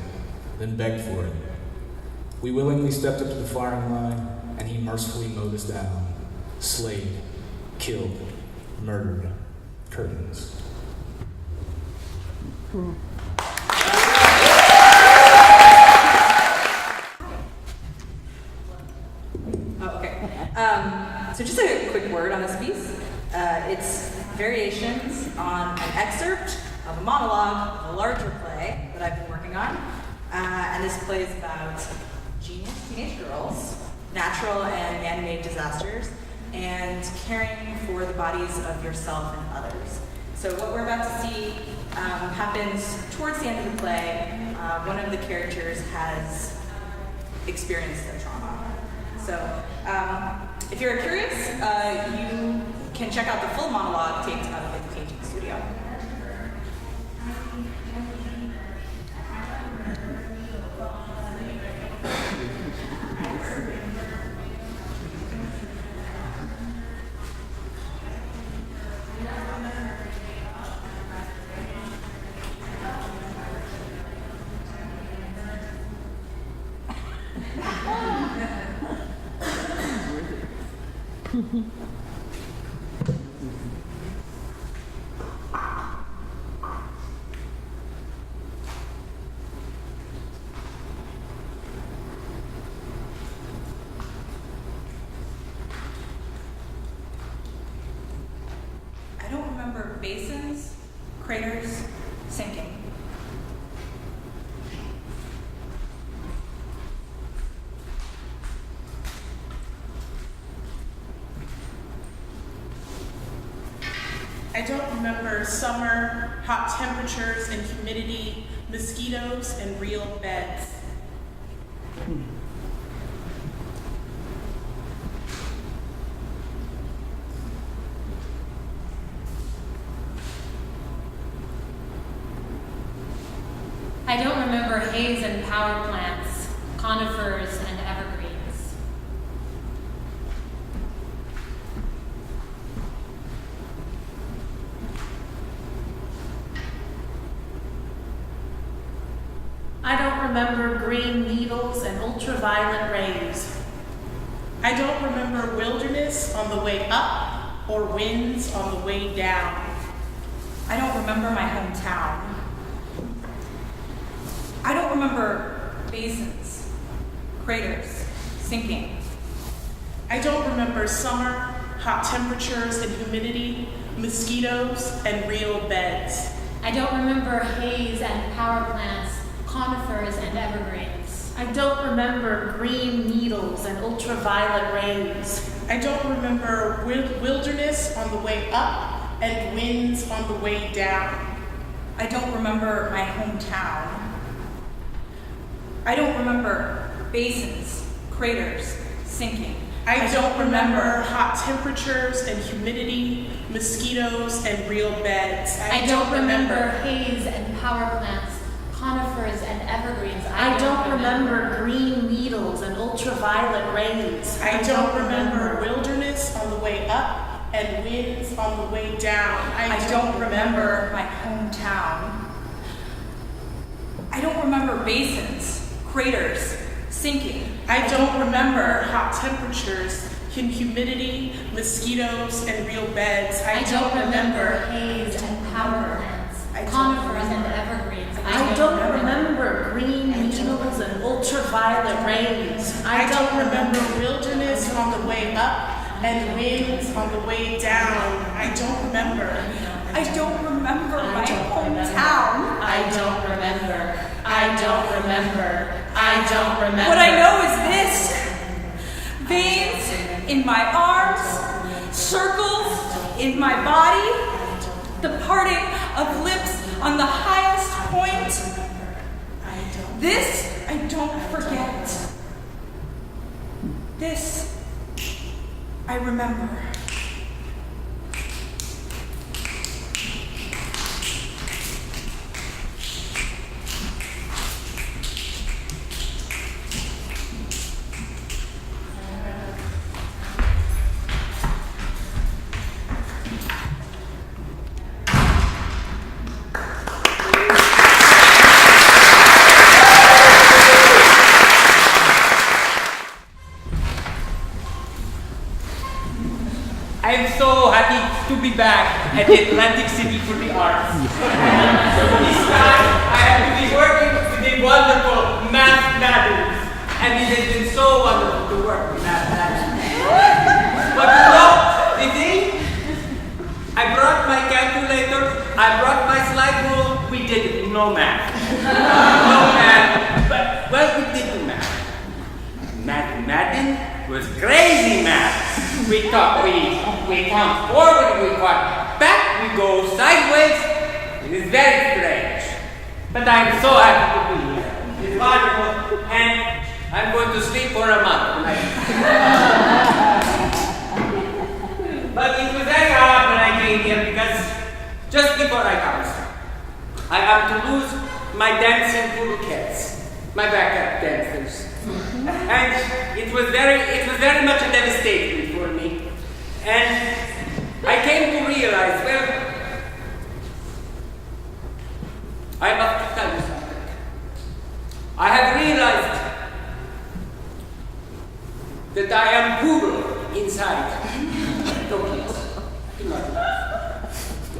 S14: then begged for it. We willingly stepped up to the firing line, and he mercifully mowed us down, slayed, killed, murdered, curtains.
S15: Cool.
S16: So just a quick word on this piece. It's variations on an excerpt of a monologue of a larger play that I've been working on. And this play is about genius teenage girls, natural and man-made disasters, and caring for the bodies of yourself and others. So what we're about to see happens towards the end of the play. One of the characters has experienced a trauma. So if you're curious, you can check out the full monologue taped out of the painting studio. I don't remember basins, craters, sinking.
S5: I don't remember summer, hot temperatures and humidity, mosquitoes and real beds.
S4: I don't remember haze and power plants, conifers and evergreens.
S3: I don't remember green needles and ultraviolet rays.
S5: I don't remember wilderness on the way up or winds on the way down.
S16: I don't remember my hometown. I don't remember basins, craters, sinking.
S5: I don't remember summer, hot temperatures and humidity, mosquitoes and real beds.
S4: I don't remember haze and power plants, conifers and evergreens.
S3: I don't remember green needles and ultraviolet rays.
S5: I don't remember wilderness on the way up and winds on the way down.
S16: I don't remember my hometown. I don't remember basins, craters, sinking.
S5: I don't remember hot temperatures and humidity, mosquitoes and real beds.
S4: I don't remember haze and power plants, conifers and evergreens.
S3: I don't remember green needles and ultraviolet rays.
S5: I don't remember wilderness on the way up and winds on the way down.
S16: I don't remember my hometown. I don't remember basins, craters, sinking.
S5: I don't remember hot temperatures, humidity, mosquitoes, and real beds.
S4: I don't remember haze and power plants, conifers and evergreens.
S3: I don't remember green needles and ultraviolet rays.
S5: I don't remember wilderness on the way up and winds on the way down. I don't remember.
S16: I don't remember my hometown.
S3: I don't remember. I don't remember. I don't remember.
S16: What I know is this. Veins in my arms, circles in my body, the parting of lips on the highest point. This I don't forget. This I remember.
S15: I am so happy to be back at the Atlantic City for the Arts. This time, I have to be working with the wonderful math Madden. And it has been so wonderful to work with math Madden. But you know, the thing, I brought my calculator, I brought my slide rule, we did no math. No math, but, well, we did do math. Madden was crazy math. We count forward, we count back, we go sideways. It is very strange. But I'm so happy to be here. It's wonderful, and I'm going to sleep for a month tonight. But it was very hard when I came here because just before I come, I have to lose my dancing poodle cats, my backup dancers. And it was very much a devastation for me. And I came to realize, well, I must tell you something. I have realized that I am poodle inside.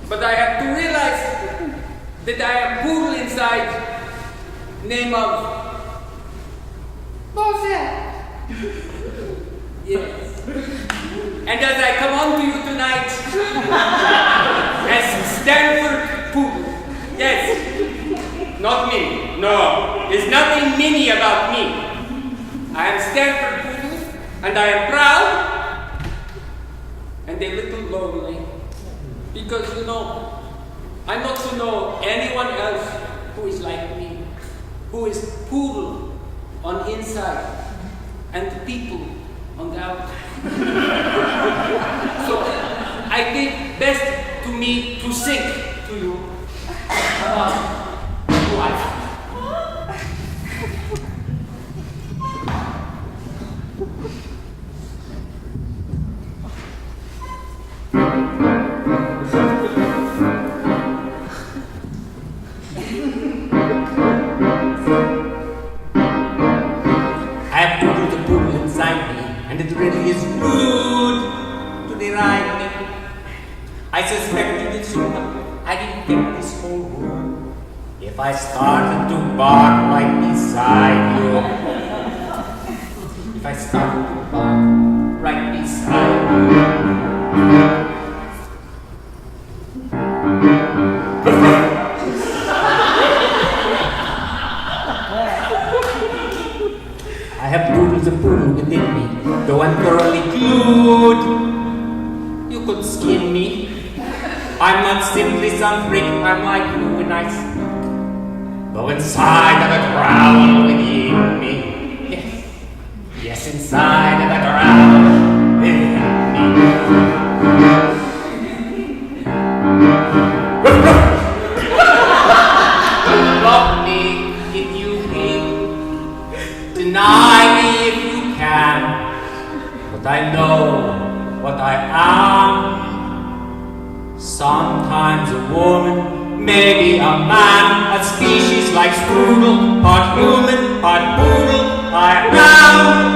S15: But I have to realize that I am poodle inside, name of yes. And as I come on to you tonight, as Stanford Poodle, yes, not me, no, there's nothing mini about me. I am Stanford Poodle, and I am proud, and a little lonely. Because, you know, I'm not to know anyone else who is like me, who is poodle on inside and people on the outside. So I think best to me to sing to you about who I am. I have poodle the poodle inside me, and it really is good to deride me. I suspect you did soon. I didn't think this whole world. If I started to bark right beside you. If I started to bark right beside you. I have poodles a poodle within me, though I'm thoroughly glued. You could skin me. I'm not simply some freak, I'm like you when I speak. Though inside of a growl within me. Yes, yes, inside of a growl within me. Love me if you will. Deny me if you can. But I know what I am. Sometimes a woman, maybe a man, a species like strudel, part human, part poodle. I am.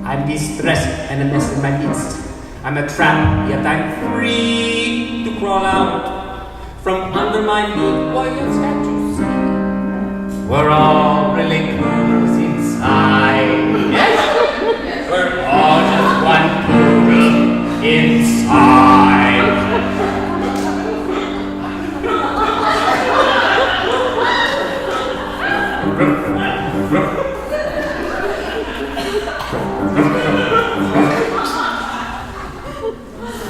S15: I'm distressed and a mess in my midst. I'm a tramp, yet I'm free to crawl out from under my feet. Why, yes, can't you see? We're all really poodles inside. Yes, we're all just one poodle inside.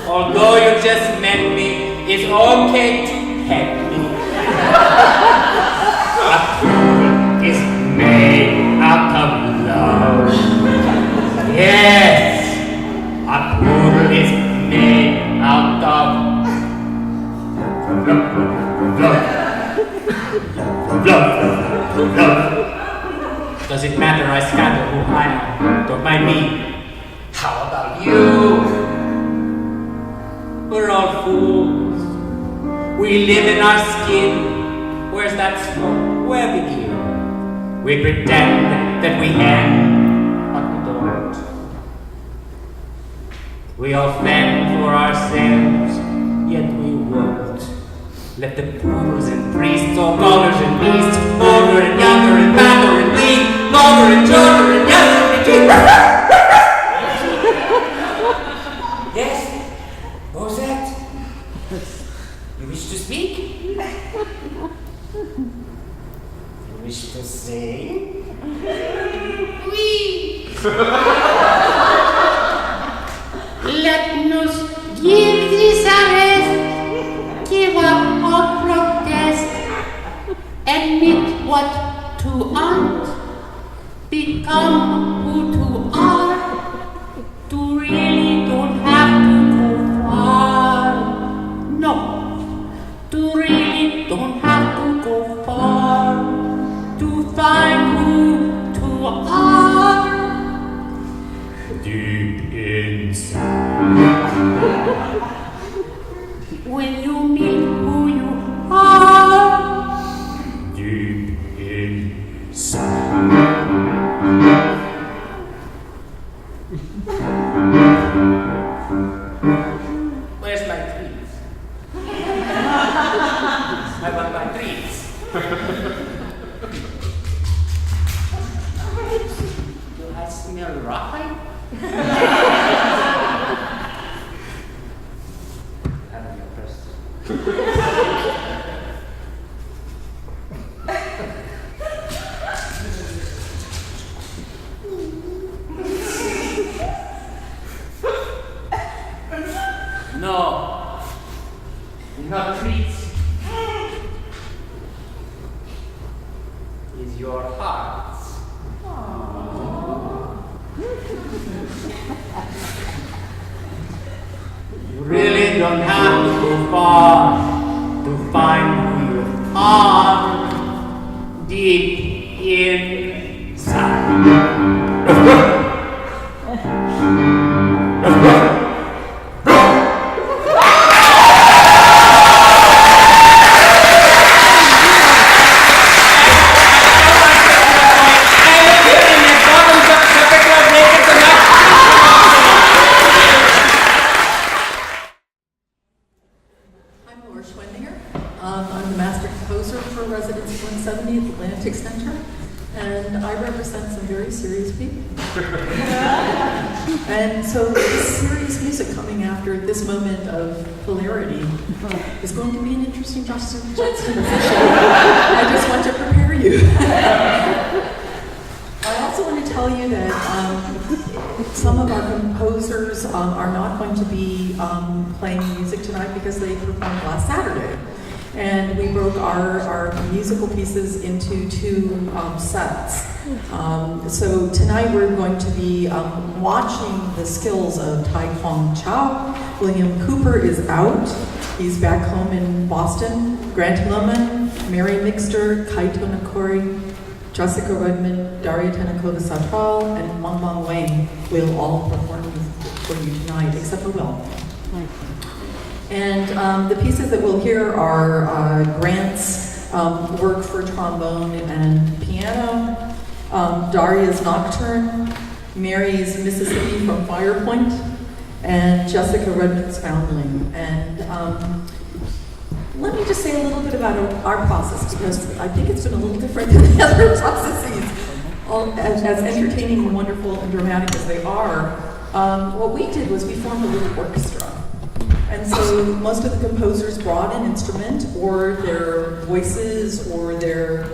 S15: Although you just met me, it's okay to pet me. A poodle is made out of love. Yes, a poodle is made out of love. Does it matter I scatter who I am? Don't mind me. How about you? We're all fools. We live in our skin. Where's that smoke? Where we begin? We pretend that we end, but we don't. We all fend for ourselves, yet we won't. Let the poodles and priests, all callers and beasts, older and younger and fatter and lean, longer and shorter and younger and between. Yes? What was that? You wish to speak? You wish to sing? Oui!
S12: Let us give this a rest, give up all protest, admit what to aren't, become who to are, to really don't have to go far. No, to really don't have to go far, to find who to are.
S15: Deep inside.
S12: When you meet who you are.
S15: Deep inside. Where's my trees? I want my trees. Do I smell rotten? is your hearts. You really don't have to go far to find who you are deep inside.
S17: Schwendinger. I'm the master composer for Residency 170 at the Atlantic Center, and I represent some very serious people. And so this serious music coming after this moment of hilarity is going to be an interesting juxtaposition. I just want to prepare you. I also want to tell you that some of our composers are not going to be playing music tonight because they performed last Saturday. And we broke our musical pieces into two sets. So tonight we're going to be watching the skills of Tai Kong Chow. William Cooper is out. He's back home in Boston. Grant Lohman, Mary Mixter, Kaito Nakori, Jessica Redmond, Daria Tanakova-Satral, and Mong Mong Wang will all perform for you tonight, except for Will. And the pieces that we'll hear are Grant's work for trombone and piano, Daria's Nocturne, Mary's Mississippi from Firepoint, and Jessica Redmond's Foundling. And let me just say a little bit about our process, because I think it's been a little different than the other processes. As entertaining and wonderful and dramatic as they are, what we did was we formed a little orchestra. And so most of the composers brought an instrument or their voices or their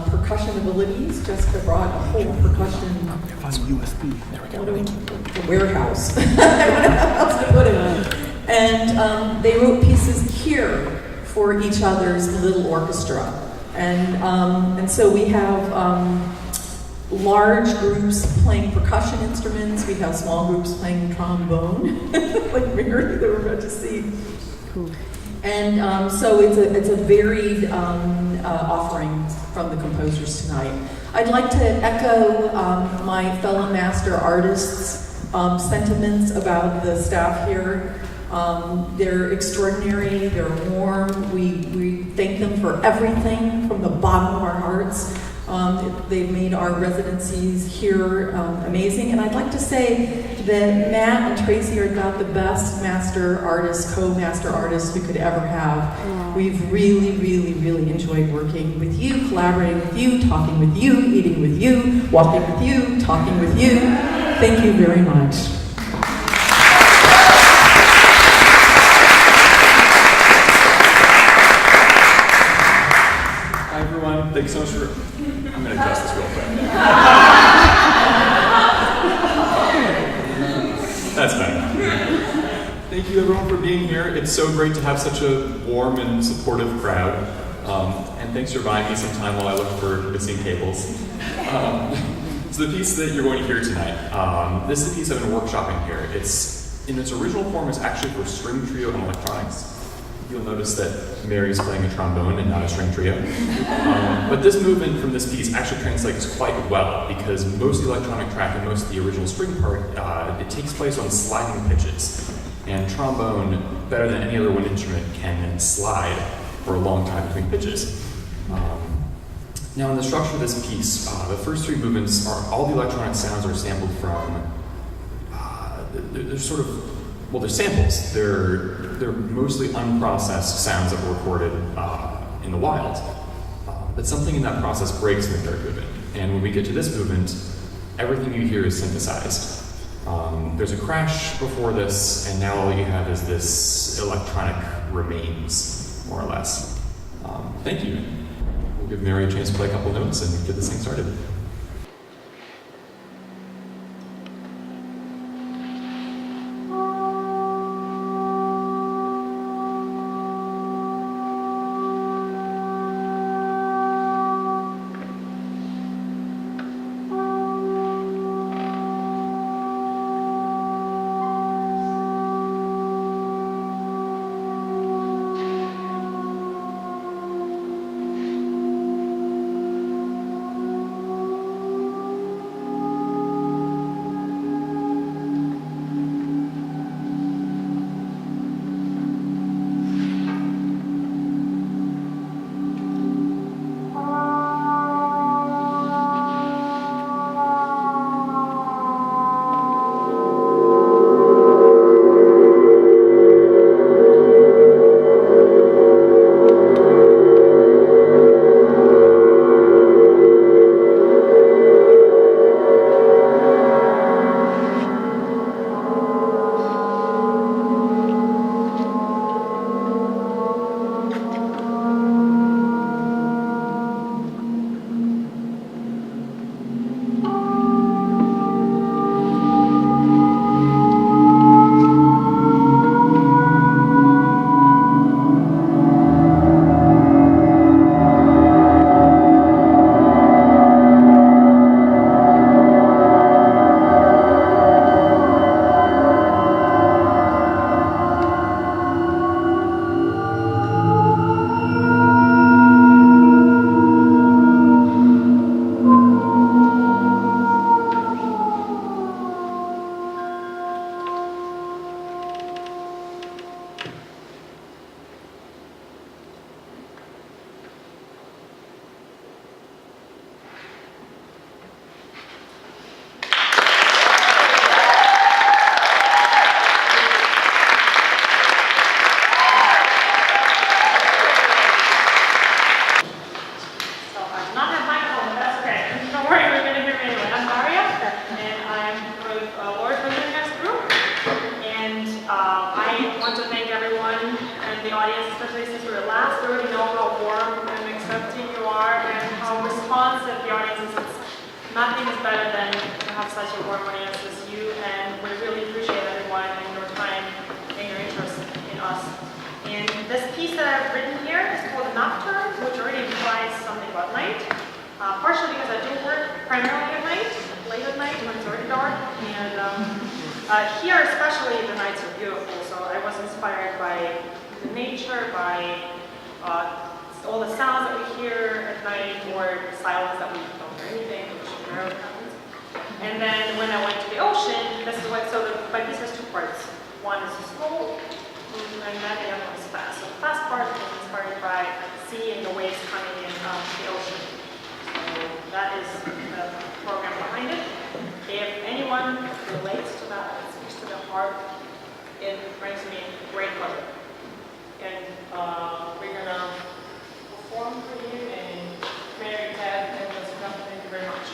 S17: percussion abilities. Jessica brought a whole percussion warehouse. I don't know how else to put it. And they wrote pieces here for each other's little orchestra. And so we have large groups playing percussion instruments. We have small groups playing trombone, like Mary that we're about to see. Cool. And so it's a varied offering from the composers tonight. I'd like to echo my fellow master artists' sentiments about the staff here. They're extraordinary, they're warm. We thank them for everything from the bottom of our hearts. They've made our residencies here amazing. And I'd like to say that Matt and Tracie are about the best master artists, co-master artists we could ever have. We've really, really, really enjoyed working with you, collaborating with you, talking with you, eating with you, walking with you, talking with you. Thank you very much.
S18: Hi everyone, thanks so much for... I'm going to adjust this real quick. That's better. Thank you everyone for being here. It's so great to have such a warm and supportive crowd. And thanks for buying me some time while I look for missing cables. So the piece that you're going to hear tonight, this is a piece I've been workshopping here. It's, in its original form, is actually for string trio and electronics. You'll notice that Mary's playing a trombone and not a string trio. But this movement from this piece actually translates quite well because most of the electronic track and most of the original string part, it takes place on sliding pitches. And trombone, better than any other wind instrument, can slide for a long time between pitches. Now in the structure of this piece, the first three movements are, all the electronic sounds are sampled from, they're sort of, well, they're samples. They're mostly unprocessed sounds that were recorded in the wild. But something in that process breaks in the third movement. And when we get to this movement, everything you hear is synthesized. There's a crash before this, and now all you have is this electronic remains, more or less. Thank you. We'll give Mary a chance to play a couple notes and get this thing started.
S19: you already know how warm and accepting you are and how responsive the audience is. Nothing is better than to have such a warm audience as you, and we really appreciate everyone and your time and your interest in us. And this piece that I've written here is called Nocturne, which already implies something about night. Partially because I do work primarily at night, late at night when it's already dark. And here especially the nights are beautiful, so I was inspired by the nature, by all the sounds that we hear at night, or silence that we don't hear anything, which rarely happens. And then when I went to the ocean, this is what, so my piece has two parts. One is slow, and then the other one is fast. So the fast part is inspired by the sea and the waves coming in the ocean. So that is the program behind it. If anyone relates to that, it speaks to their heart, it brings me great pleasure. And we're gonna perform for you, and Mary, Ted, and Jessica, thank you very much.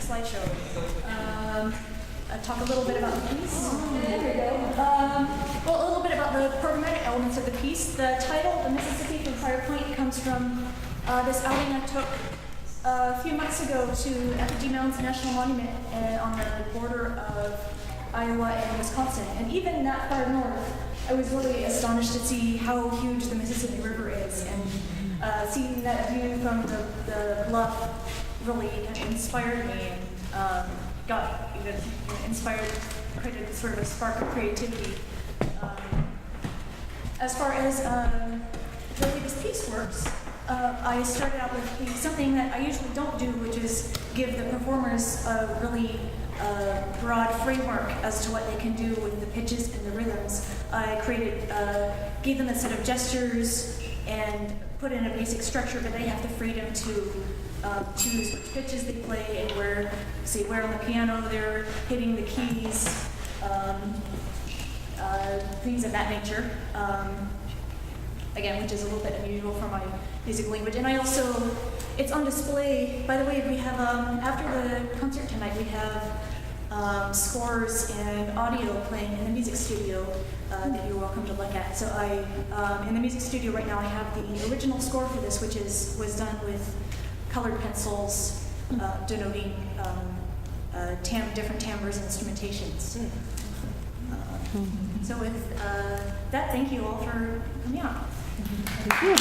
S7: slideshow. Talk a little bit about the piece. There we go. Well, a little bit about the programmatic elements of the piece. The title, The Mississippi from Fire Point, comes from this outing I took a few months ago to Effigy Mounds National Monument on the border of Iowa and Wisconsin. And even that far north, I was really astonished to see how huge the Mississippi River is. And seeing that view from the bluff really inspired me and got even inspired, created sort of a spark of creativity. As far as the way this piece works, I started out with something that I usually don't do, which is give the performers a really broad framework as to what they can do with the pitches and the rhythms. I gave them a set of gestures and put in a basic structure, but they have the freedom to choose which pitches they play and where on the piano they're hitting the keys, things of that nature. Again, which is a little bit unusual for my music language. And I also, it's on display. By the way, we have, after the concert tonight, we have scores and audio playing in the music studio that you're welcome to look at. So in the music studio right now, I have the original score for this, which was done with colored pencils denoting different timbres and instrumentations. So with that, thank you all for coming out. Thank you.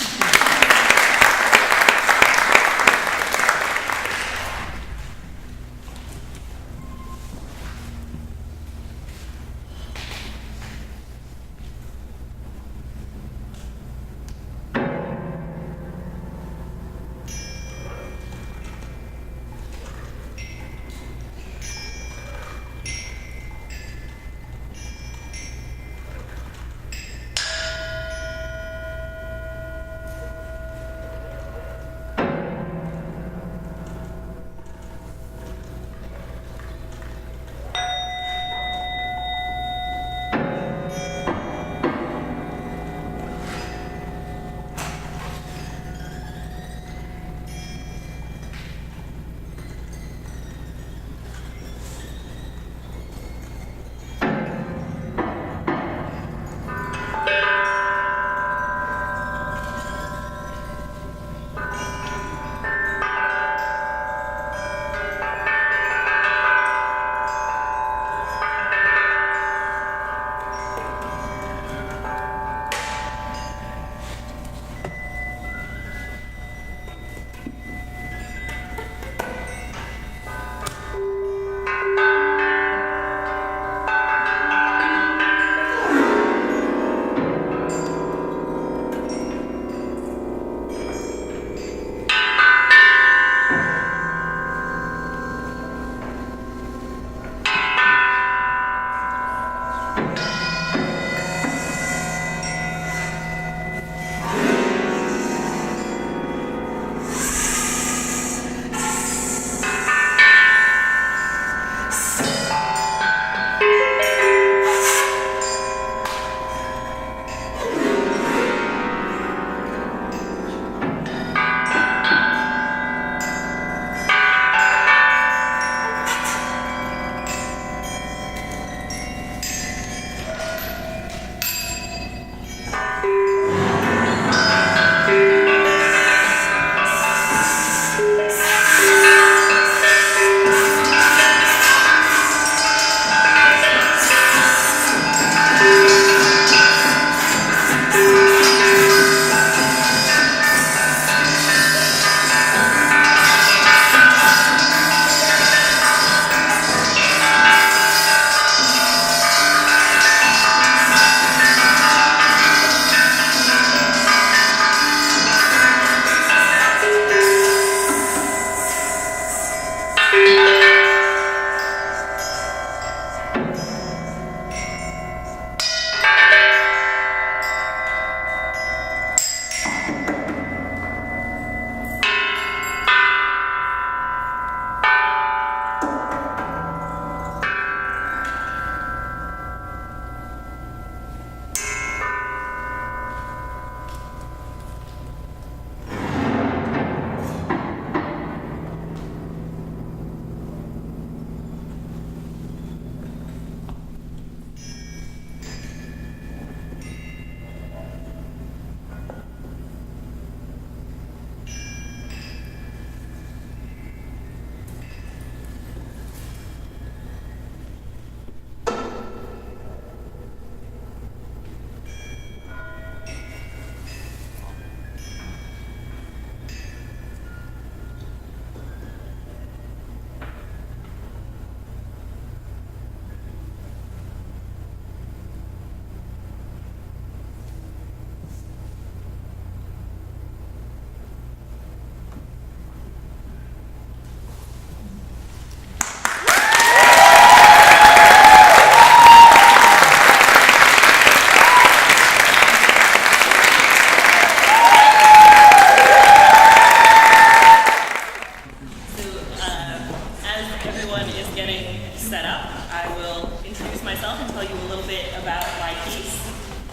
S20: everyone is getting set up, I will introduce myself and tell you a little bit about my piece.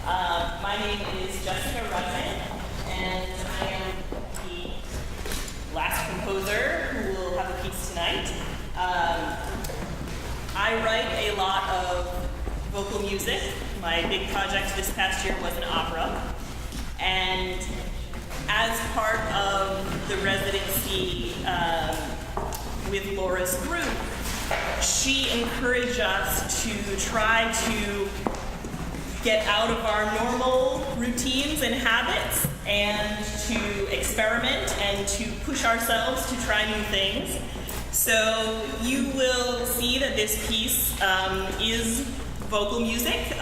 S20: My name is Jessica Rudman, and I am the last composer who will have a piece tonight. I write a lot of vocal music. My big project this past year was an opera. And as part of the residency with Laura's group, she encouraged us to try to get out of our normal routines and habits and to experiment and to push ourselves to try new things. So you will see that this piece is vocal music,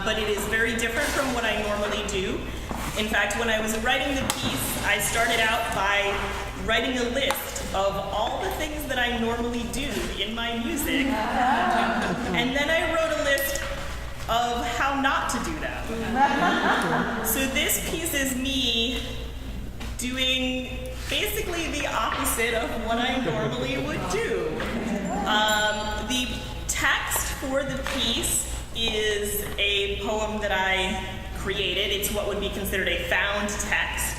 S20: but it is very different from what I normally do. In fact, when I was writing the piece, I started out by writing a list of all the things that I normally do in my music, and then I wrote a list of how not to do them. So this piece is me doing basically the opposite of what I normally would do. The text for the piece is a poem that I created. It's what would be considered a found text.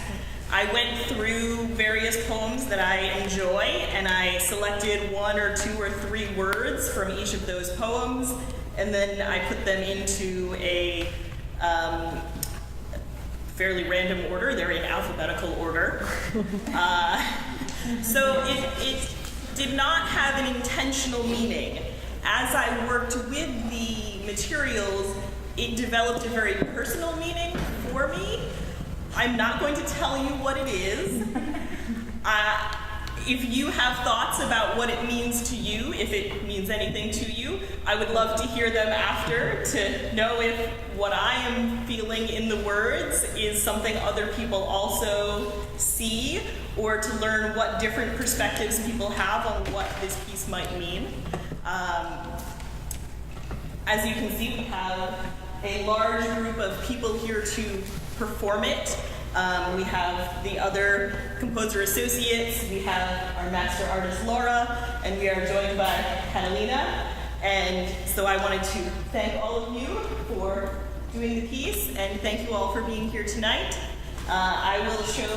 S20: I went through various poems that I enjoy, and I selected 1 or 2 or 3 words from each of those poems, and then I put them into a fairly random order. They're in alphabetical order. So it did not have an intentional meaning. As I worked with the materials, it developed a very personal meaning for me. I'm not going to tell you what it is. If you have thoughts about what it means to you, if it means anything to you, I would love to hear them after, to know if what I am feeling in the words is something other people also see, or to learn what different perspectives people have on what this piece might mean. As you can see, we have a large group of people here to perform it. We have the other composer associates, we have our master artist Laura, and we are joined by Catalina. And so I wanted to thank all of you for doing the piece, and thank you all for being here tonight. I will show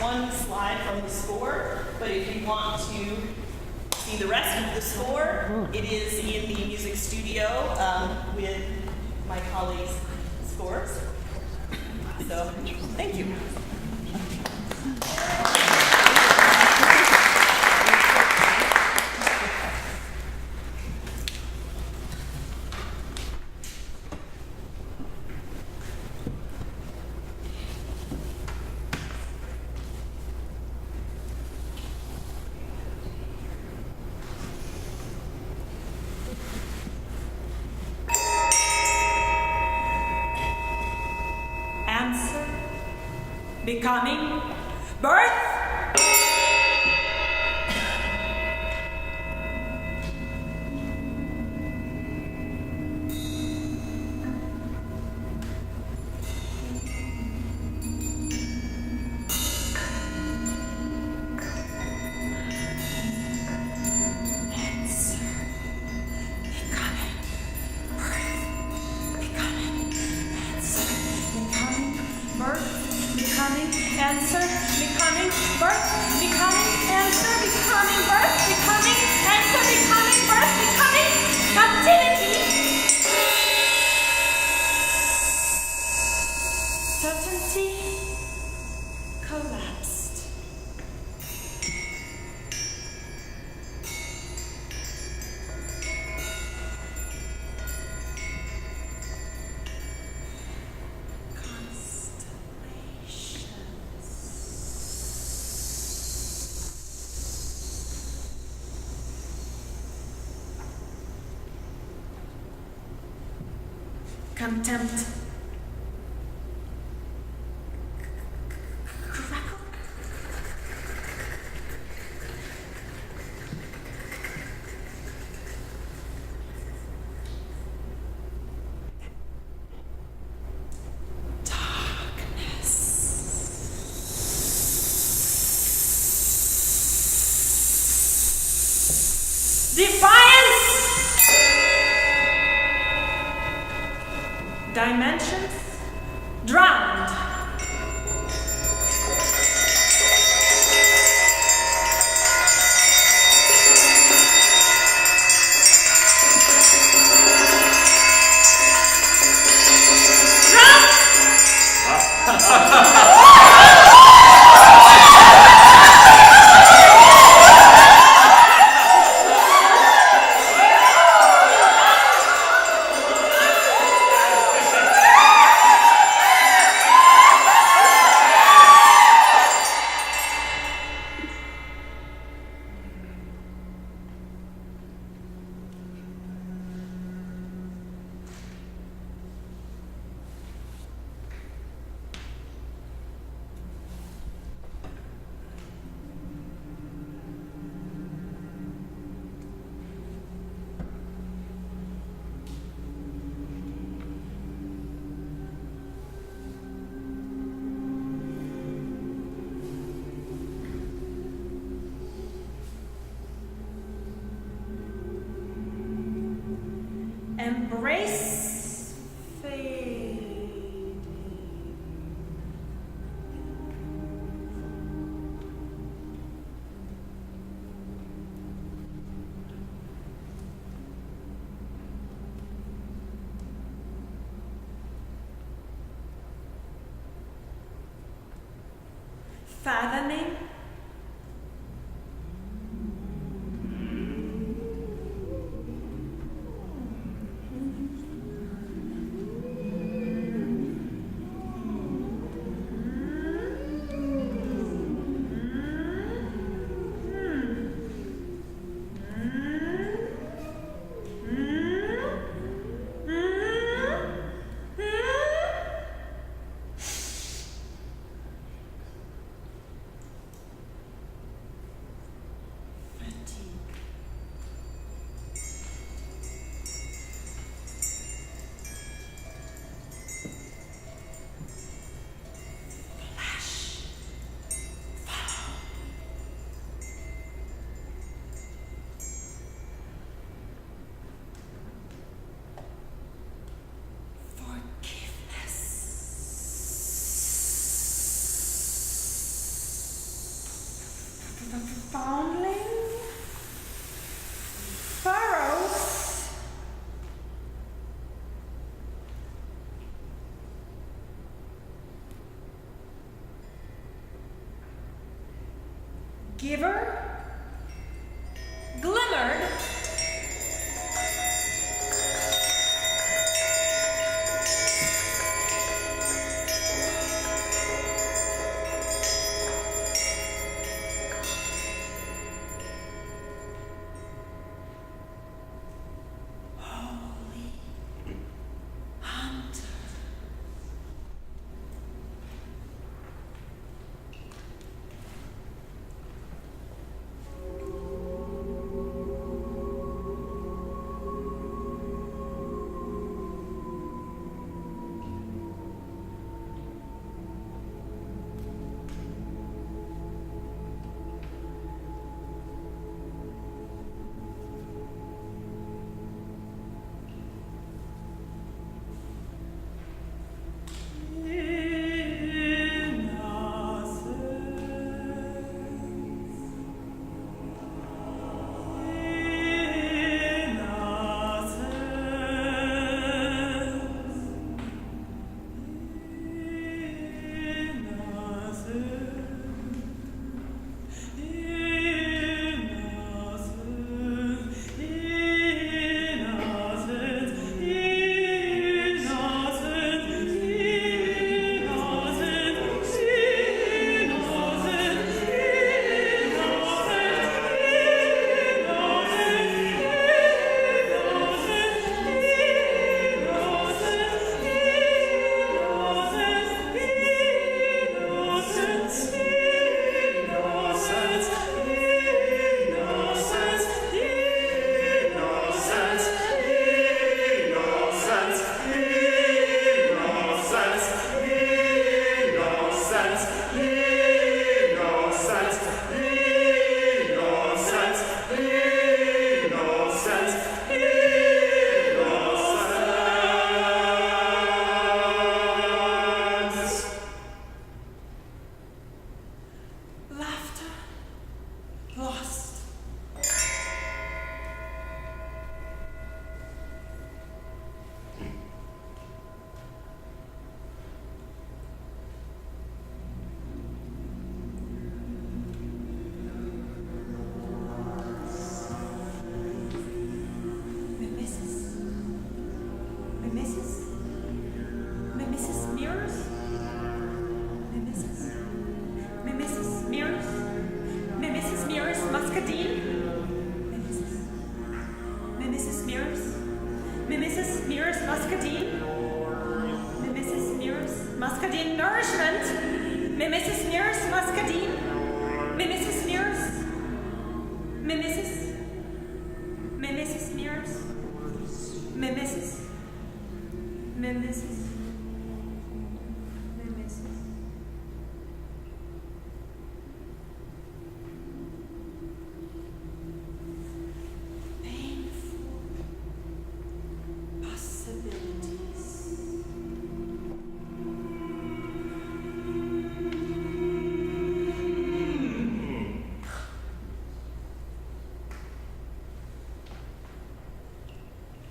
S20: one slide from the score, but if you want to see the rest of the score, it is in the music studio with my colleagues' scores. So, thank you.
S21: Becoming, birth. Contempt. Define
S19: dimensions, drowned. Embrace fading. Fathoming. Foundling, furrows, giver, glimmered,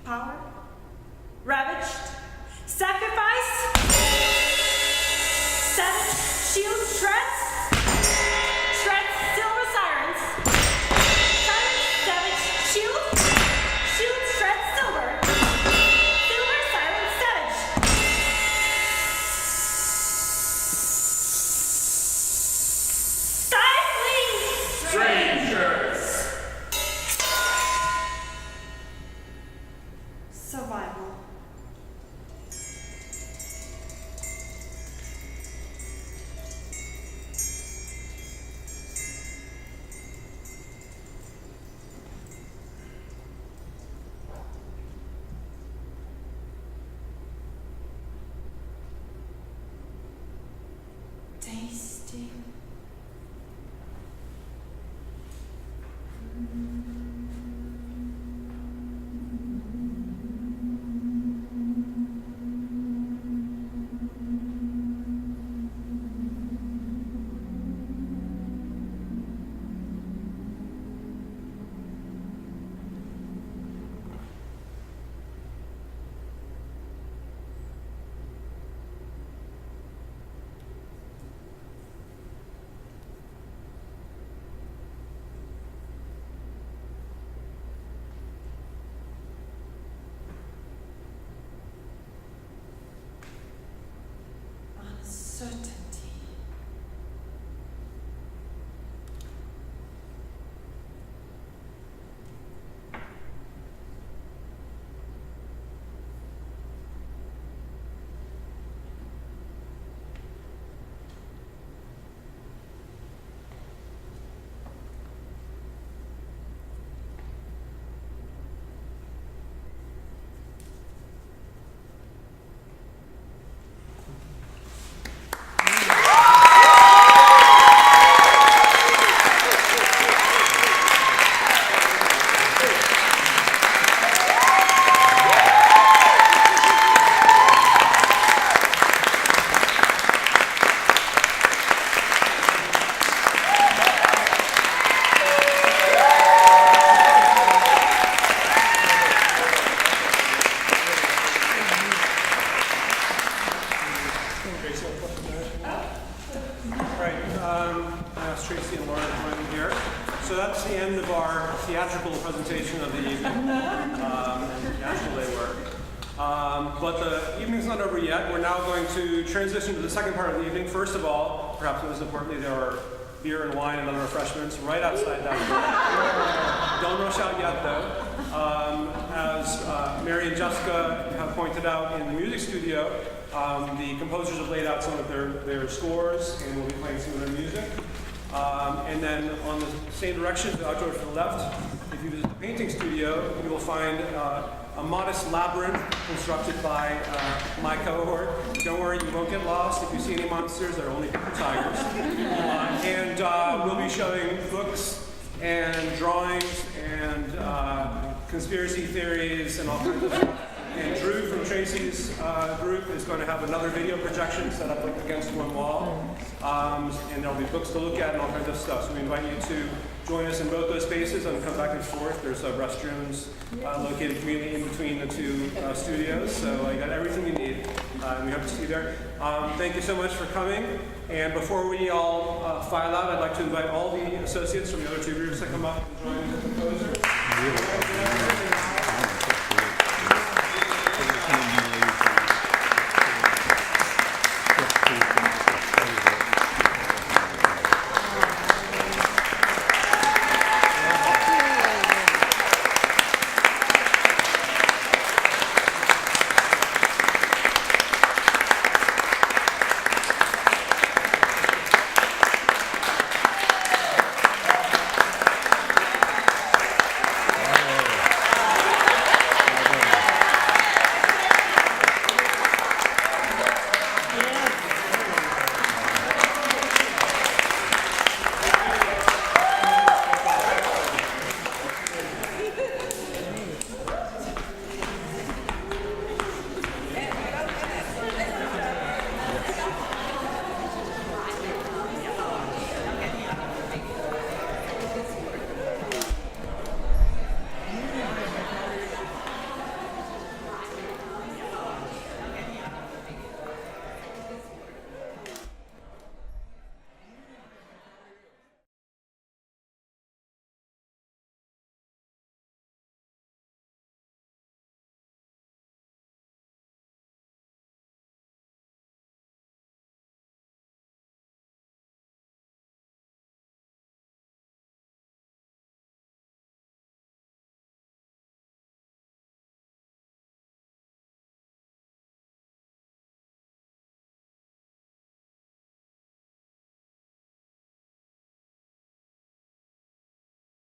S19: Power, ravaged, sacrifice, savage, shield, shreds, silver sirens, savage, shield, shreds, silver, sirens, savage. Stifling
S8: Strangers!
S19: Survival. Tasty. Uncertainty.
S10: Tracie and Laura joining here. So that's the end of our theatrical presentation of the evening, theatrical day work. But the evening's not over yet. We're now going to transition to the second part of the evening. First of all, perhaps most importantly, there are beer and wine and other refreshments right outside that door. Don't rush out yet, though. As Mary and Jessica have pointed out in the music studio, the composers have laid out some of their scores, and we'll be playing some of their music. And then on the same direction, the outdoor to the left, if you visit the painting studio, you will find a modest labyrinth constructed by my cohort. Don't worry, you won't get lost. If you see any monsters, they're only paper tigers. And we'll be showing books and drawings and conspiracy theories and all kinds of stuff. And Drew from Tracie's group is going to have another video projection set up against one wall. And there'll be books to look at and all kinds of stuff. So we invite you to join us in both those spaces and come back and forth. There's restrooms located conveniently in between the two studios. So you got everything you need. And we hope to see you there. Thank you so much for coming. And before we all file out, I'd like to invite all the associates from the other two groups to come up and join the composer.